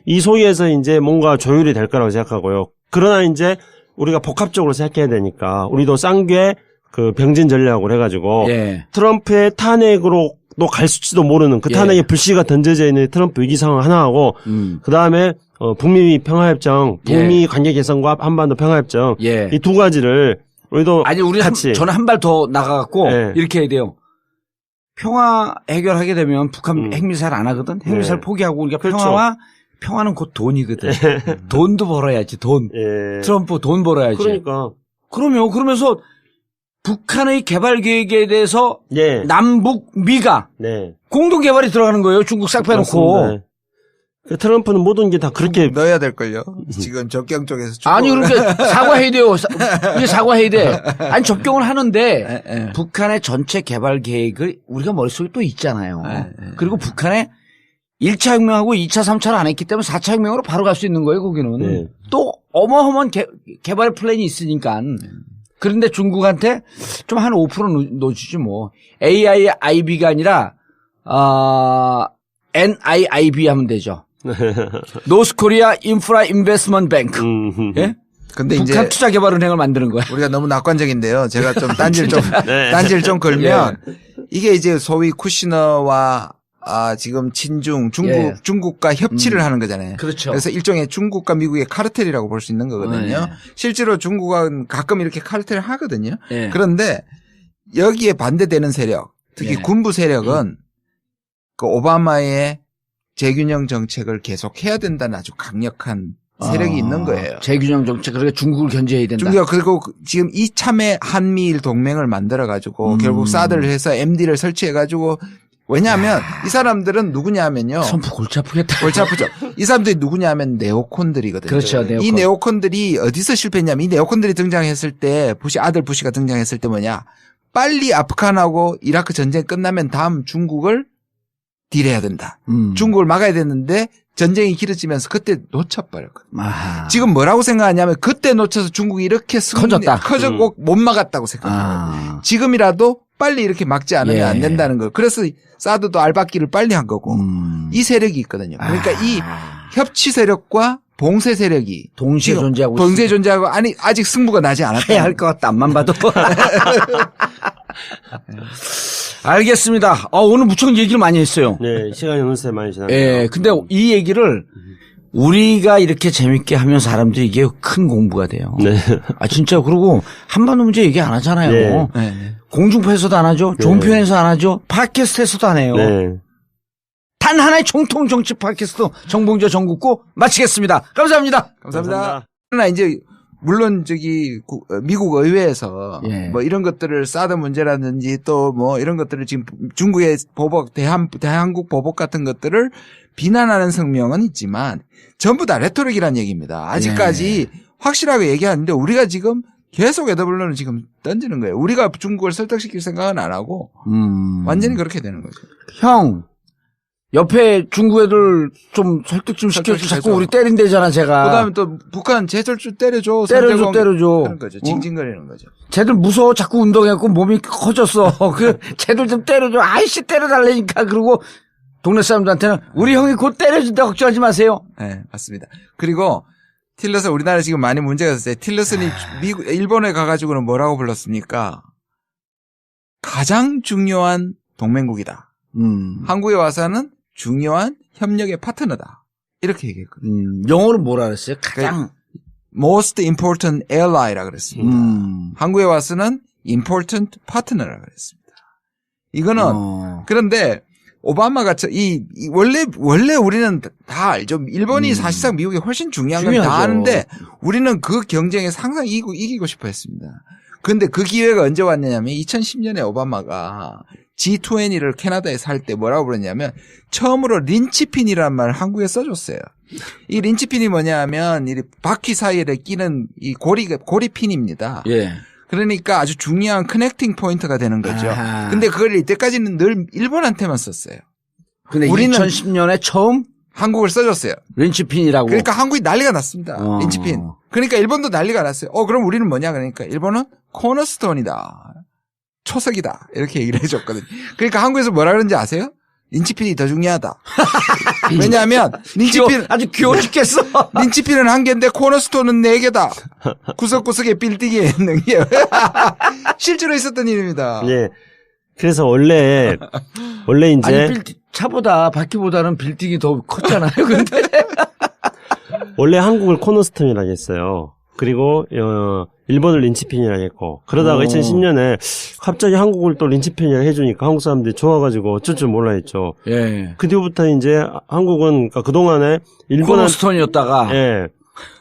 이 소위에서 이제 뭔가 조율이 될 거라고 생각하고요. 그러나 이제 우리가 복합적으로 생각해야 되니까 우리도 쌍괴 그 병진 전략으로 해가지고. 트럼프의 탄핵으로도 갈수지도 모르는 그 탄핵의 불씨가 던져져 있는 트럼프 위기 상황 하나 하고. 그 다음에 북미 평화협정, 북미 관계 개선과 한반도 평화협정. 이 두 가지를 우리도 우리 같이 저는 한 발 더 나가갖고 이렇게 해야 돼요. 평화 해결하게 되면 북한 핵미사일 안 하거든. 핵미사일 포기하고 우리가 평화는 곧 돈이거든. 돈도 벌어야지 돈. 트럼프 돈 벌어야지. 그러면서 북한의 개발 계획에 대해서 남북 미가 공동 개발이 들어가는 거예요. 중국 싹 빼놓고. 트럼프는 모든 게 다 그렇게 넣어야 될걸요. 지금 접경 쪽에서 아니 그러니까 사과해야 돼요. 이게 사과해야 돼. 아니 접경을 하는데 북한의 전체 개발 계획을 우리가 머릿속에 또 있잖아요. 그리고 북한의 1차 혁명하고 2차 3차를 안 했기 때문에 4차 혁명으로 바로 갈 수 있는 거예요. 거기는 또 어마어마한 개발 플랜이 있으니까. 그런데 중국한테 좀 한 5% 놓치지 뭐. AIIB가 아니라 NIIB 하면 되죠. 노스코리아 인프라 인베스트먼트 뱅크. 예? 근데 북한 이제 투자 개발 은행을 만드는 거야. 우리가 너무 낙관적인데요. 제가 좀 딴지를 좀 걸면 이게 이제 소위 쿠시너와 지금 친중 중국과 협치를 하는 거잖아요. 그렇죠. 그래서 일종의 중국과 미국의 카르텔이라고 볼 수 있는 거거든요. 실제로 중국은 가끔 이렇게 카르텔을 하거든요. 그런데 여기에 반대되는 세력, 특히 군부 세력은 그 오바마의 재균형 정책을 계속 해야 된다는 아주 강력한 세력이 있는 거예요. 재균형 정책, 그러니까 중국을 견제해야 된다. 중국이 그리고 지금 이참에 한미일 동맹을 만들어가지고 결국 사드를 해서 MD를 설치해가지고 왜냐하면 이 사람들은 누구냐면요. 트럼프 골치 아프겠다. 골치 아프죠. 이 사람들이 누구냐면 네오콘들이거든요. 그렇죠. 네오콘. 이 네오콘들이 어디서 실패했냐면 이 네오콘들이 등장했을 때 아들 부시가 등장했을 때 뭐냐. 빨리 아프간하고 이라크 전쟁 끝나면 다음 중국을 딜해야 된다. 중국을 막아야 되는데 전쟁이 길어지면서 그때 놓쳐버렸거든요. 지금 뭐라고 생각하냐면 그때 놓쳐서 중국이 이렇게 커졌고 못 막았다고 생각해요. 지금이라도 빨리 이렇게 막지 않으면 예. 안 된다는 거. 그래서 사드도 알박기를 빨리 한 거고 이 세력이 있거든요. 그러니까 이 협치 세력과 봉쇄 세력이 동시에 지금 존재하고 동시에 존재하고 아니 아직 승부가 나지 않았다. 해야 할 것 같다. 앞만 봐도. 알겠습니다. 오늘 무척 얘기를 많이 했어요. 네, 시간이 어느새 많이 지났네요. 예, 근데 이 얘기를 우리가 이렇게 재밌게 하면 사람들이 이게 큰 공부가 돼요. 네. 진짜. 그리고 한반도 문제 얘기 안 하잖아요. 네. 네. 공중파에서도 안 하죠. 좋은 표현에서 안 하죠. 팟캐스트에서도 안 해요. 네. 단 하나의 정통 정치 팟캐스트 정봉재 정국고 마치겠습니다. 감사합니다. 감사합니다. 그러나 이제 물론 미국 의회에서 예. 뭐 이런 것들을 사드 문제라든지 또 뭐 이런 것들을 지금 중국의 보복 대한국 보복 같은 것들을 비난하는 성명은 있지만 전부 다 레토릭이라는 얘기입니다. 아직까지 확실하게 얘기하는데 우리가 지금 계속 에더블론을 지금 던지는 거예요. 우리가 중국을 설득시킬 생각은 안 하고 완전히 그렇게 되는 거죠. 형, 옆에 중국 애들 좀 설득 좀 시켜줘. 자꾸 우리 때린대잖아, 제가. 그다음에 또 북한 제철주 때려줘. 때려줘. 그런 거죠. 징징거리는 거죠. 쟤들 무서워. 자꾸 운동해갖고 몸이 커졌어. 쟤들 좀 때려줘. 아이씨 때려달라니까. 그리고 동네 사람들한테는 우리 형이 곧 때려준다 걱정하지 마세요. 네, 맞습니다. 그리고 틸러슨 우리나라 지금 많이 문제가 있었어요. 틸러슨이 일본에 가가지고는 뭐라고 불렀습니까? 가장 중요한 동맹국이다. 한국에 와서는 중요한 협력의 파트너다. 이렇게 얘기했거든요. 영어로 뭐라 그랬어요? 가장 most important ally라 그랬습니다. 한국에 와서는 important partner라 그랬습니다. 이거는 그런데 오바마가 원래 우리는 다 알죠. 일본이 사실상 미국이 훨씬 중요한 건 다 아는데 우리는 그 경쟁에 항상 이기고 싶어 했습니다. 그런데 그 기회가 언제 왔냐면 2010년에 오바마가 G20를 캐나다에서 할 때 뭐라고 그러냐면 처음으로 린치핀이라는 말을 한국에 써줬어요. 이 린치핀이 뭐냐 하면 이 바퀴 사이에 끼는 이 고리핀입니다. 예. 그러니까 아주 중요한 커넥팅 포인트가 되는 거죠. 아하. 근데 그걸 이때까지는 늘 일본한테만 썼어요. 근데 우리는 2010년에 처음 한국을 써줬어요. 린치핀이라고. 그러니까 한국이 난리가 났습니다. 린치핀. 그러니까 일본도 난리가 났어요. 그럼 우리는 뭐냐 그러니까 일본은 코너스톤이다. 초석이다. 이렇게 얘기를 해줬거든요. 그러니까 한국에서 뭐라 그러는지 아세요? 린치핀이 더 중요하다. 왜냐하면 린치핀 아주 귀여워 죽겠어. 린치핀은 한 개인데 코너스톤은 4개다. 구석구석에 빌딩에 있는 게 실제로 있었던 일입니다. 예. 그래서 원래 이제 차보다 바퀴보다는 빌딩이 더 컸잖아요. 근데 원래 한국을 코너스톤이라고 했어요. 그리고 일본을 린치핀이라고 했고 그러다가 2010년에 갑자기 한국을 또 린치핀이라고 해주니까 한국 사람들이 좋아가지고 어쩔 줄 몰라 했죠. 예. 그 뒤부터 이제 한국은 그러니까 그동안에 코너스톤이었다가 예.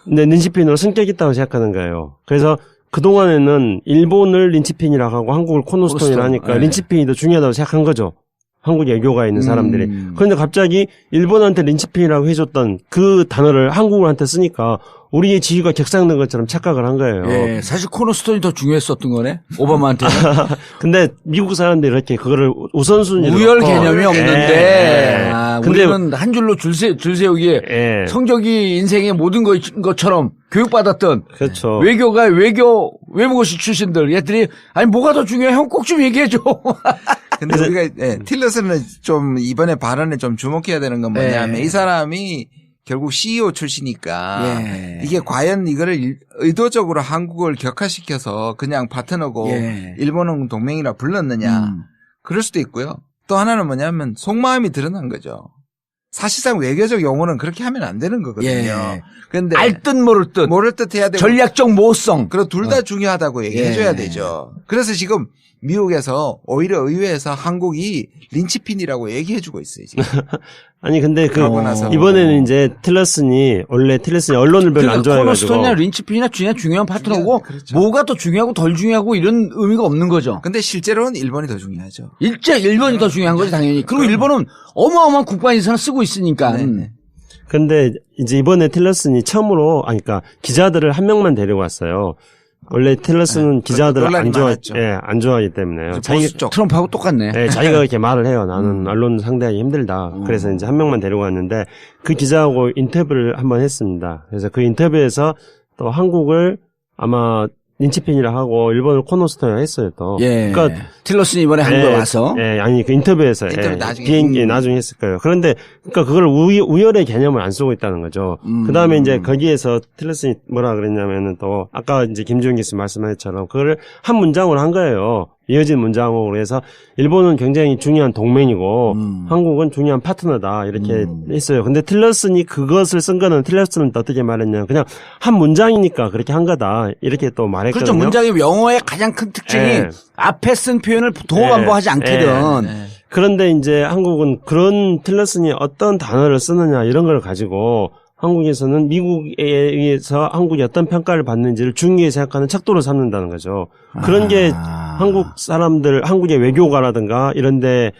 근데 린치핀으로 승격 있다고 생각하는 거예요. 그래서 그동안에는 일본을 린치핀이라고 하고 한국을 코너스톤이라 하니까 예. 린치핀이 더 중요하다고 생각한 거죠. 한국 애교가 있는 사람들이. 그런데 갑자기 일본한테 린치핀이라고 해줬던 그 단어를 한국한테 쓰니까 우리의 지위가 격상된 것처럼 착각을 한 거예요. 예, 사실 코너스톤이 더 중요했었던 거네. 오바마한테는. 근데 미국 사람들이 이렇게 그거를 우선순위로 우열 놓고. 개념이 없는데. 예. 근데 우리는 한 줄로 줄 세우기에 예. 성적이 인생의 모든 것처럼 교육받았던 그렇죠. 외무고시 출신들 얘들이 아니 뭐가 더 중요해? 형 꼭 좀 얘기해줘. 근데 우리가 틸러슨은 좀 이번에 발언에 좀 주목해야 되는 건 뭐냐면 이 사람이 결국 CEO 출시니까 이게 과연 이거를 의도적으로 한국을 격화시켜서 그냥 파트너고 일본은 동맹이라 불렀느냐. 그럴 수도 있고요. 또 하나는 뭐냐면 속마음이 드러난 거죠. 사실상 외교적 용어는 그렇게 하면 안 되는 거거든요. 그런데 알 듯 모를 듯 해야 되고 전략적 모호성. 그리고 둘 다 중요하다고 얘기해줘야 되죠. 그래서 지금 미국에서 오히려 의회에서 한국이 린치핀이라고 얘기해주고 있어요. 지금. 아니 근데 나서. 이번에는 이제 틸러슨이 언론을 별로 안 좋아해가지고 코너스톤이나 린치핀이나 중요한 파트너고 그렇죠. 뭐가 더 중요하고 덜 중요하고 이런 의미가 없는 거죠. 근데 실제로는 일본이 더 중요하죠. 일본이 더 중요한 거지 당연히. 그리고 일본은 어마어마한 국방 예산을 쓰고 있으니까. 네네. 근데 이제 이번에 틸러슨이 처음으로 그러니까 기자들을 한 명만 데리고 왔어요. 원래 틸러슨은 기자들을 논란이 많았죠. 안 좋아하기 때문에요. 보수 쪽. 트럼프하고 똑같네. 자기가 이렇게 말을 해요. 나는 언론 상대하기 힘들다. 그래서 이제 한 명만 데리고 왔는데 그 기자하고 인터뷰를 한번 했습니다. 그래서 그 인터뷰에서 또 한국을 아마 린치핀이라 하고 일본을 코너스톤이라 했어요 또. 예. 그러니까 틸러슨이 이번에 한국에 와서. 예, 아니 그 인터뷰에서 인터뷰 나중에. 비행기 나중에 했을 거예요. 그런데 그러니까 그걸 우열의 개념을 안 쓰고 있다는 거죠. 그다음에 이제 거기에서 틸러슨이 뭐라 그랬냐면은 또 아까 이제 김주영 교수 말씀하셨처럼 그거를 한 문장으로 한 거예요. 이어진 문장으로 해서 일본은 굉장히 중요한 동맹이고 한국은 중요한 파트너다 이렇게 했어요. 근데 틸러슨이 그것을 쓴 거는 틸러슨은 어떻게 말했냐면 그냥 한 문장이니까 그렇게 한 거다 이렇게 또 말했거든요. 그렇죠. 문장의 영어의 가장 큰 특징이 예. 앞에 쓴 표현을 동반복하지 않거든. 그런데 이제 한국은 그런 틸러슨이 어떤 단어를 쓰느냐 이런 걸 가지고 한국에서는 미국에 의해서 한국이 어떤 평가를 받는지를 중요히 생각하는 척도로 삼는다는 거죠. 그런 게 한국 사람들, 한국의 외교가라든가 이런데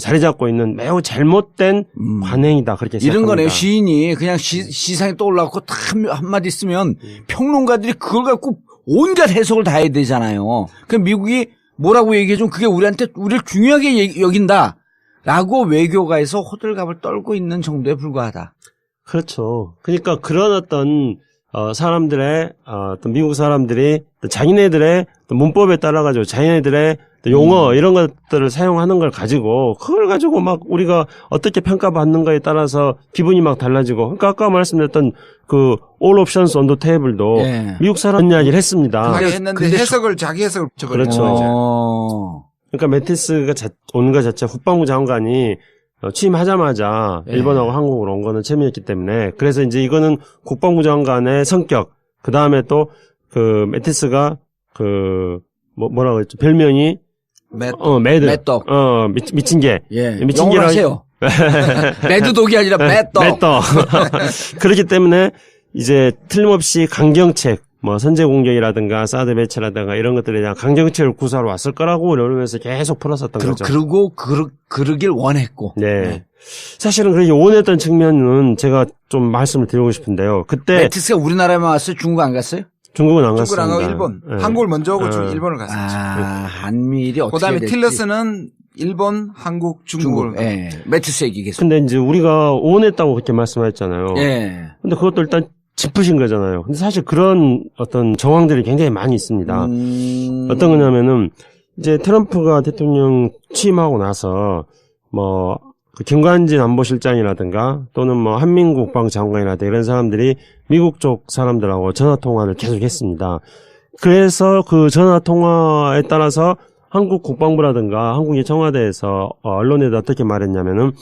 자리 잡고 있는 매우 잘못된 관행이다 그렇게 생각합니다. 이런 거네요. 시인이 그냥 시상에 떠올라고 딱 한마디 쓰면 평론가들이 그걸 갖고 온갖 해석을 다 해야 되잖아요. 그 미국이 뭐라고 얘기해주면 그게 우리를 중요하게 여긴다라고 외교가에서 호들갑을 떨고 있는 정도에 불과하다. 그렇죠. 그러니까 그런 어떤 사람들의 어떤 미국 사람들이 자기네들의 문법에 따라 가지고 자기네들의 용어 이런 것들을 사용하는 걸 가지고 그걸 가지고 막 우리가 어떻게 평가받는가에 따라서 기분이 막 달라지고 그러니까 아까 말씀드렸던 그 all options on the table도 예. 미국 사람 이야기를 했습니다. 하게 했는데 해석을 자기 해석을 붙여버린 그렇죠. 거죠. 그러니까 매티스가 오는 것 자체 국방부 장관이 취임하자마자 예. 일본하고 한국으로 온 거는 처음이었기 때문에 그래서 이제 이거는 국방부 장관의 성격 그 다음에 또 그 매티스가 그 뭐라고 했죠 별명이 매드 매떡. 미친 개 예. 미친 영어로 개라 하세요. 매드독이 아니라 매떡. 매떡 그렇기 때문에 이제 틀림없이 강경책 뭐 선제 공격이라든가 사드 배치라든가 이런 것들에 대한 강경책을 구사로 왔을 거라고 언론에서 계속 풀었었던 거죠. 그러고 그러길 원했고. 네. 사실은 그렇게 원했던 측면은 제가 좀 말씀을 드리고 싶은데요. 그때 매티스가 우리나라에만 왔어요? 중국 안 갔어요? 중국은 안 중국을 갔습니다. 안 가고 일본. 네. 한국을 먼저 오고 일본을 갔었죠. 한미일이 어떻게 그다음에 될지. 틸러스는 일본, 한국, 중국을 중국. 예. 매티스 얘기 계속. 근데 이제 우리가 원했다고 그렇게 말씀하셨잖아요. 예. 근데 그것도 일단 짚으신 거잖아요. 근데 사실 그런 어떤 정황들이 굉장히 많이 있습니다. 어떤 거냐면은 이제 트럼프가 대통령 취임하고 나서 뭐 그 김관진 안보실장이라든가 또는 뭐 한민국 국방장관이라든가 이런 사람들이 미국 쪽 사람들하고 전화 통화를 계속했습니다. 그래서 그 전화 통화에 따라서 한국 국방부라든가 한국의 청와대에서 언론에도 어떻게 말했냐면은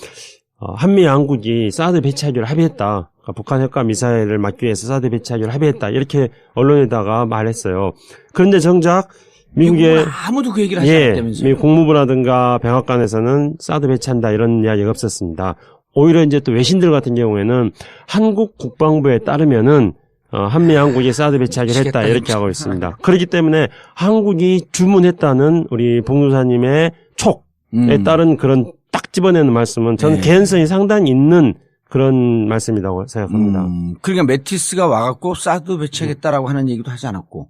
한미 양국이 사드 배치하기로 합의했다. 그러니까 북한 핵과 미사일을 막기 위해서 사드 배치하기로 합의했다. 이렇게 언론에다가 말했어요. 그런데 정작 미국의 아무도 그 얘기를 하지 예, 않았다면서요. 미국 국무부라든가 백악관에서는 사드 배치한다 이런 이야기가 없었습니다. 오히려 이제 또 외신들 같은 경우에는 한국 국방부에 따르면은 한미 양국이 사드 배치하기로 했다 이렇게 하고 있습니다. 그렇기 때문에 한국이 주문했다는 우리 봉도사님의 촉에 따른 그런 딱 집어내는 말씀은 저는 개연성이 상당히 있는 그런 말씀이라고 생각합니다. 그러니까 매티스가 와갖고 사드 배치하겠다라고 하는 얘기도 하지 않았고.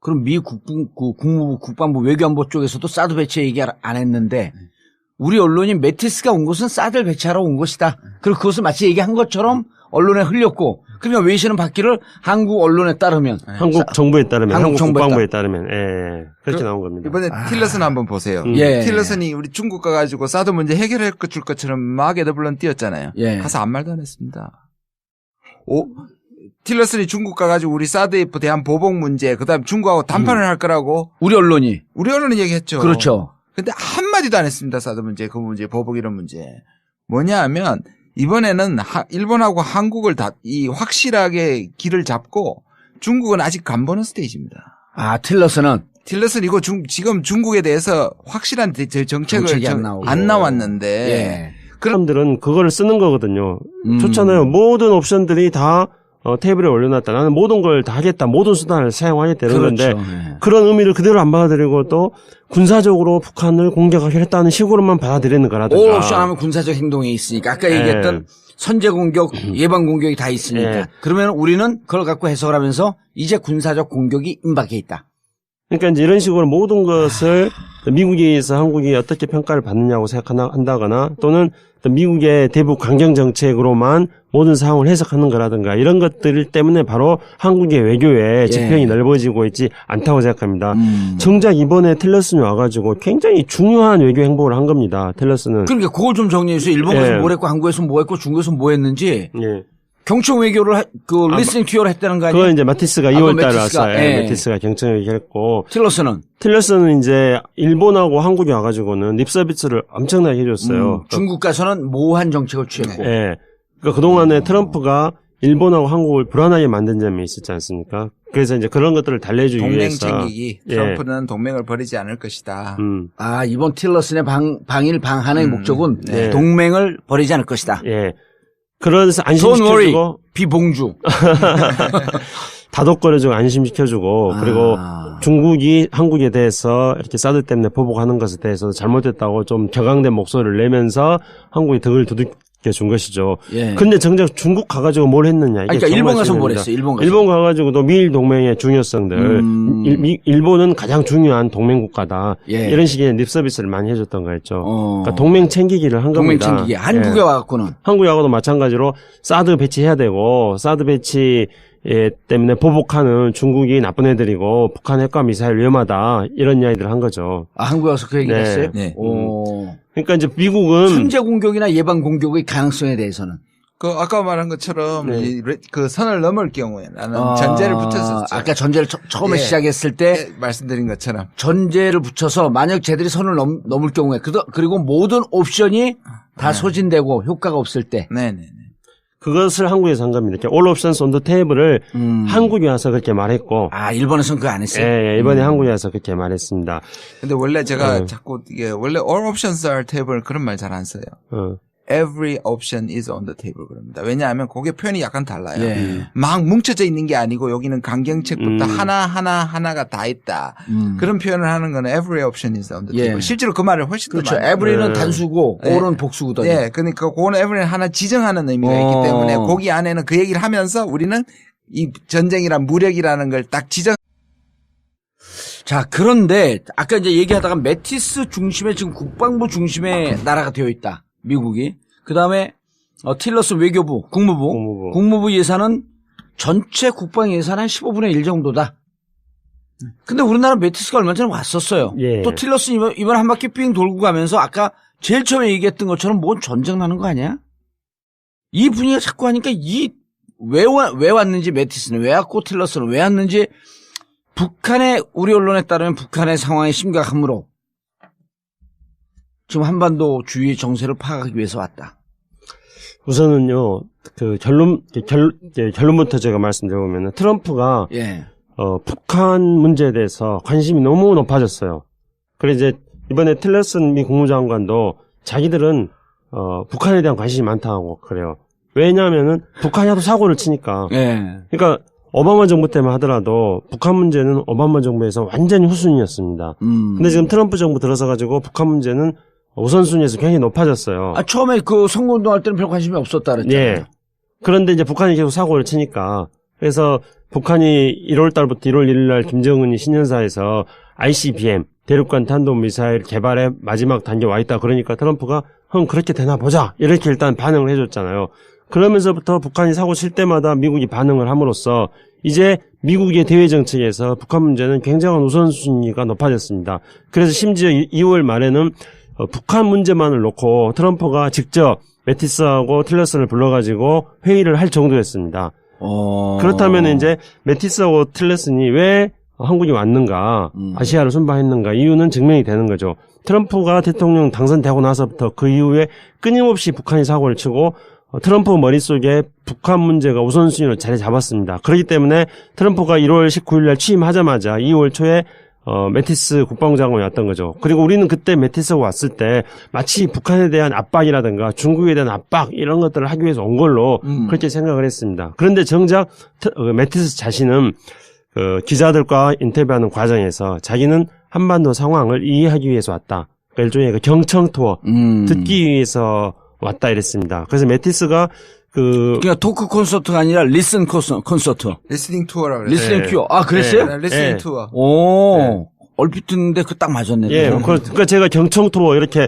그럼 미 국무부, 국방부, 외교안보 쪽에서도 사드 배치 얘기 안 했는데 우리 언론이 매티스가 온 것은 사드를 배치하러 온 것이다. 그리고 그것을 마치 얘기한 것처럼 언론에 흘렸고 그러니까 외신은 받기를 한국 언론에 따르면 한국 정부에 따르면 한국 정부에 국방부에 따르면 예, 그렇게 나온 겁니다. 이번에 틸러슨 한번 보세요. 예. 틸러슨이 우리 중국 가가지고 사드 문제 해결해 줄 것처럼 막 에드블런 띄었잖아요. 예. 가서 아무 말도 안 했습니다. 틸러슨이 중국 가가지고 우리 사드에 대한 보복 문제, 그다음 중국하고 담판을 할 거라고 우리 언론이 얘기했죠. 그렇죠. 근데 한마디도 안 했습니다. 사드 문제, 그 문제, 보복 이런 문제. 뭐냐 하면 이번에는 일본하고 한국을 확실하게 길을 잡고 중국은 아직 간 보는 스테이지입니다. 틸러슨은 이거 지금 중국에 대해서 확실한 정책을 안 나왔는데 예. 사람들은 그거를 쓰는 거거든요. 좋잖아요. 모든 옵션들이 다 테이블에 올려놨다. 나는 모든 걸 다 하겠다. 모든 수단을 사용하겠다. 이런 건데 그렇죠. 예. 그런 의미를 그대로 안 받아들이고 또 군사적으로 북한을 공격하기로 했다는 식으로만 받아들이는 거라든가. 올 옵션하면 군사적 행동이 있으니까 아까 얘기했던 선제 공격, 예방 공격이 다 있으니까 그러면 우리는 그걸 갖고 해석을 하면서 이제 군사적 공격이 임박해 있다. 그러니까 이제 이런 식으로 모든 것을 미국에 의해서 한국이 어떻게 평가를 받느냐고 생각한다거나 또는 어떤 미국의 대북 강경 정책으로만 모든 상황을 해석하는 거라든가 이런 것들 때문에 바로 한국의 외교의 지평이 넓어지고 있지 않다고 생각합니다. 정작 이번에 틸러슨이 와가지고 굉장히 중요한 외교 행보를 한 겁니다. 틸러슨은. 그러니까 그걸 좀 정리해 주세요. 일본에서 뭘 했고 한국에서 뭐 했고 중국에서 뭐 했는지. 예. 경청 외교를 리스닝 투어를 했다는 거 아니에요? 그건 이제 마티스가 2월 달에 와서 마티스가 경청 외교를 했고 틸러슨은 이제 일본하고 한국이 와가지고는 립 서비스를 엄청나게 해줬어요. 중국 가서는 모호한 정책을 취했고. 예. 그러니까 그동안에 트럼프가 일본하고 한국을 불안하게 만든 점이 있었지 않습니까? 그래서 이제 그런 것들을 달래주기 위해서. 동맹 챙기기. 트럼프는 동맹을 버리지 않을 것이다. 아, 이번 틸러슨의 방일 방한의 목적은 동맹을 버리지 않을 것이다. 예. 그래서 안심시켜주고. 비봉주. 다독거려주고 안심시켜주고 그리고 중국이 한국에 대해서 이렇게 사드 때문에 보복하는 것에 대해서 잘못됐다고 좀 격앙된 목소리를 내면서 한국이 등을 두들겨 준 것이죠. 예. 근데 정작 중국 가가지고 뭘 했느냐. 이게 그러니까 일본 가서 뭘 했어요? 일본 가가지고도 미일 동맹의 중요성들. 일본은 가장 중요한 동맹 국가다. 예. 이런 식의 립 서비스를 많이 해줬던 거였죠. 그러니까 동맹 챙기기를 한 동맹 겁니다. 챙기기. 한국에 와갖고는. 한국에 와서도 마찬가지로 사드 배치해야 되고 사드 배치 때문에 보복하는 중국이 나쁜 애들이고 북한 핵과 미사일 위험하다 이런 이야기들을 한 거죠. 아, 한국에 와서 그 얘기를 했어요? 네. 그러니까 이제 미국은 선제 공격이나 예방 공격의 가능성에 대해서는 그 아까 말한 것처럼 그 선을 넘을 경우에 나는 전제를 붙였었죠. 아까 전제를 처음에 시작했을 때 말씀드린 것처럼 전제를 붙여서 만약 쟤들이 선을 넘을 경우에 그리고 모든 옵션이 다 소진되고 효과가 없을 때. 네네. 그것을 한국에서 한 겁니다. 이렇게 all options on the table을 한국에 와서 그렇게 말했고. 아, 일본에서는 그거 안 했어요? 예, 이번에 한국에 와서 그렇게 말했습니다. 근데 원래 제가 자꾸 이게 원래 all options are table 그런 말 잘 안 써요. Every option is on the table 그럽니다. 왜냐하면 그게 표현이 약간 달라요. 막 뭉쳐져 있는 게 아니고 여기는 강경책부터 하나가 다 있다. 그런 표현을 하는 거는 every option is on the table. 실제로 그 말을 훨씬 더 그렇죠. 많이. every는 단수고 all은 복수거든요. 예, 그러니까 그거는 every는 하나 지정하는 의미가 있기 때문에 거기 안에는 그 얘기를 하면서 우리는 이 전쟁이란 무력이라는 걸 딱 지정. 자, 그런데 아까 이제 얘기하다가 매티스 중심의 지금 국방부 중심의 나라가 되어 있다. 미국이. 그 다음에 틸러슨 외교부, 국무부 예산은 전체 국방 예산 한 15분의 1 정도다. 근데 우리나라 매티스가 얼마 전에 왔었어요. 예. 또 틸러슨 이번 한 바퀴 삥 돌고 가면서 아까 제일 처음에 얘기했던 것처럼 뭔 전쟁 나는 거 아니야? 이 분위기가 자꾸 하니까 왜 왔는지 매티스는 왜 왔고 틸러슨은 왜 왔는지 북한의 우리 언론에 따르면 북한의 상황이 심각하므로 지금 한반도 주위의 정세를 파악하기 위해서 왔다. 우선은요, 그 결론부터 제가 말씀드려보면 트럼프가 북한 문제에 대해서 관심이 너무 높아졌어요. 그래 이제 이번에 틸러슨 미 국무장관도 자기들은 북한에 대한 관심이 많다고 그래요. 왜냐하면은 북한이 하도 사고를 치니까. 그러니까 오바마 정부 때만 하더라도 북한 문제는 오바마 정부에서 완전히 후순위였습니다. 근데 지금 트럼프 정부 들어서가지고 북한 문제는 우선순위에서 굉장히 높아졌어요. 아, 처음에 그 선거운동할 때는 별 관심이 없었다 그랬잖아요. 예. 그런데 이제 북한이 계속 사고를 치니까 그래서 북한이 1월 달부터 1월 1일 날 김정은이 신년사에서 ICBM 대륙간 탄도미사일 개발의 마지막 단계에 와 있다 그러니까 트럼프가 그렇게 되나 보자 이렇게 일단 반응을 해줬잖아요. 그러면서부터 북한이 사고 칠 때마다 미국이 반응을 함으로써 이제 미국의 대외 정책에서 북한 문제는 굉장한 우선순위가 높아졌습니다. 그래서 심지어 2월 말에는 북한 문제만을 놓고 트럼프가 직접 매티스하고 틸러슨을 불러가지고 회의를 할 정도였습니다. 그렇다면 이제 매티스하고 틸러슨이 왜 한국이 왔는가, 아시아를 순방했는가 이유는 증명이 되는 거죠. 트럼프가 대통령 당선되고 나서부터 그 이후에 끊임없이 북한이 사고를 치고 트럼프 머릿속에 북한 문제가 우선순위로 자리 잡았습니다. 그렇기 때문에 트럼프가 1월 19일 날 취임하자마자 2월 초에 매티스 국방부 장관이 왔던 거죠. 그리고 우리는 그때 매티스가 왔을 때 마치 북한에 대한 압박이라든가 중국에 대한 압박 이런 것들을 하기 위해서 온 걸로 그렇게 생각을 했습니다. 그런데 정작 매티스 자신은 기자들과 인터뷰하는 과정에서 자기는 한반도 상황을 이해하기 위해서 왔다. 그러니까 일종의 경청 투어 듣기 위해서 왔다 이랬습니다. 그래서 매티스가 그러니까 토크 콘서트가 아니라 리슨 콘서트. 리스닝 투어라고 그래요. 리스닝 투어. 아, 그랬어요? 네, 리스닝 투어. 얼핏 듣는데 그 딱 맞았네. 예, 그러니까 제가 경청 투어 이렇게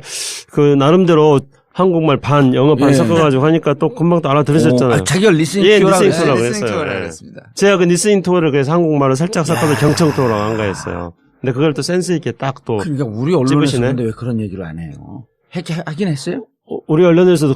나름대로 한국말 반, 영어 반 예. 섞어가지고 하니까 또 금방 또 알아들으셨잖아요. 자기가 리스닝 예, 투어라고 리스닝 투어라고 리스닝 했어요. 투어를 예. 했습니다. 제가 그 리스닝 투어를 그래서 한국말을 살짝 섞어서 경청투어라고 한 거였어요. 근데 그걸 또 센스 있게 딱 또 그러니까 우리 언론에서 찍으시네. 근데 왜 그런 얘기를 안 해요? 하긴 했어요? 우리 언론에서도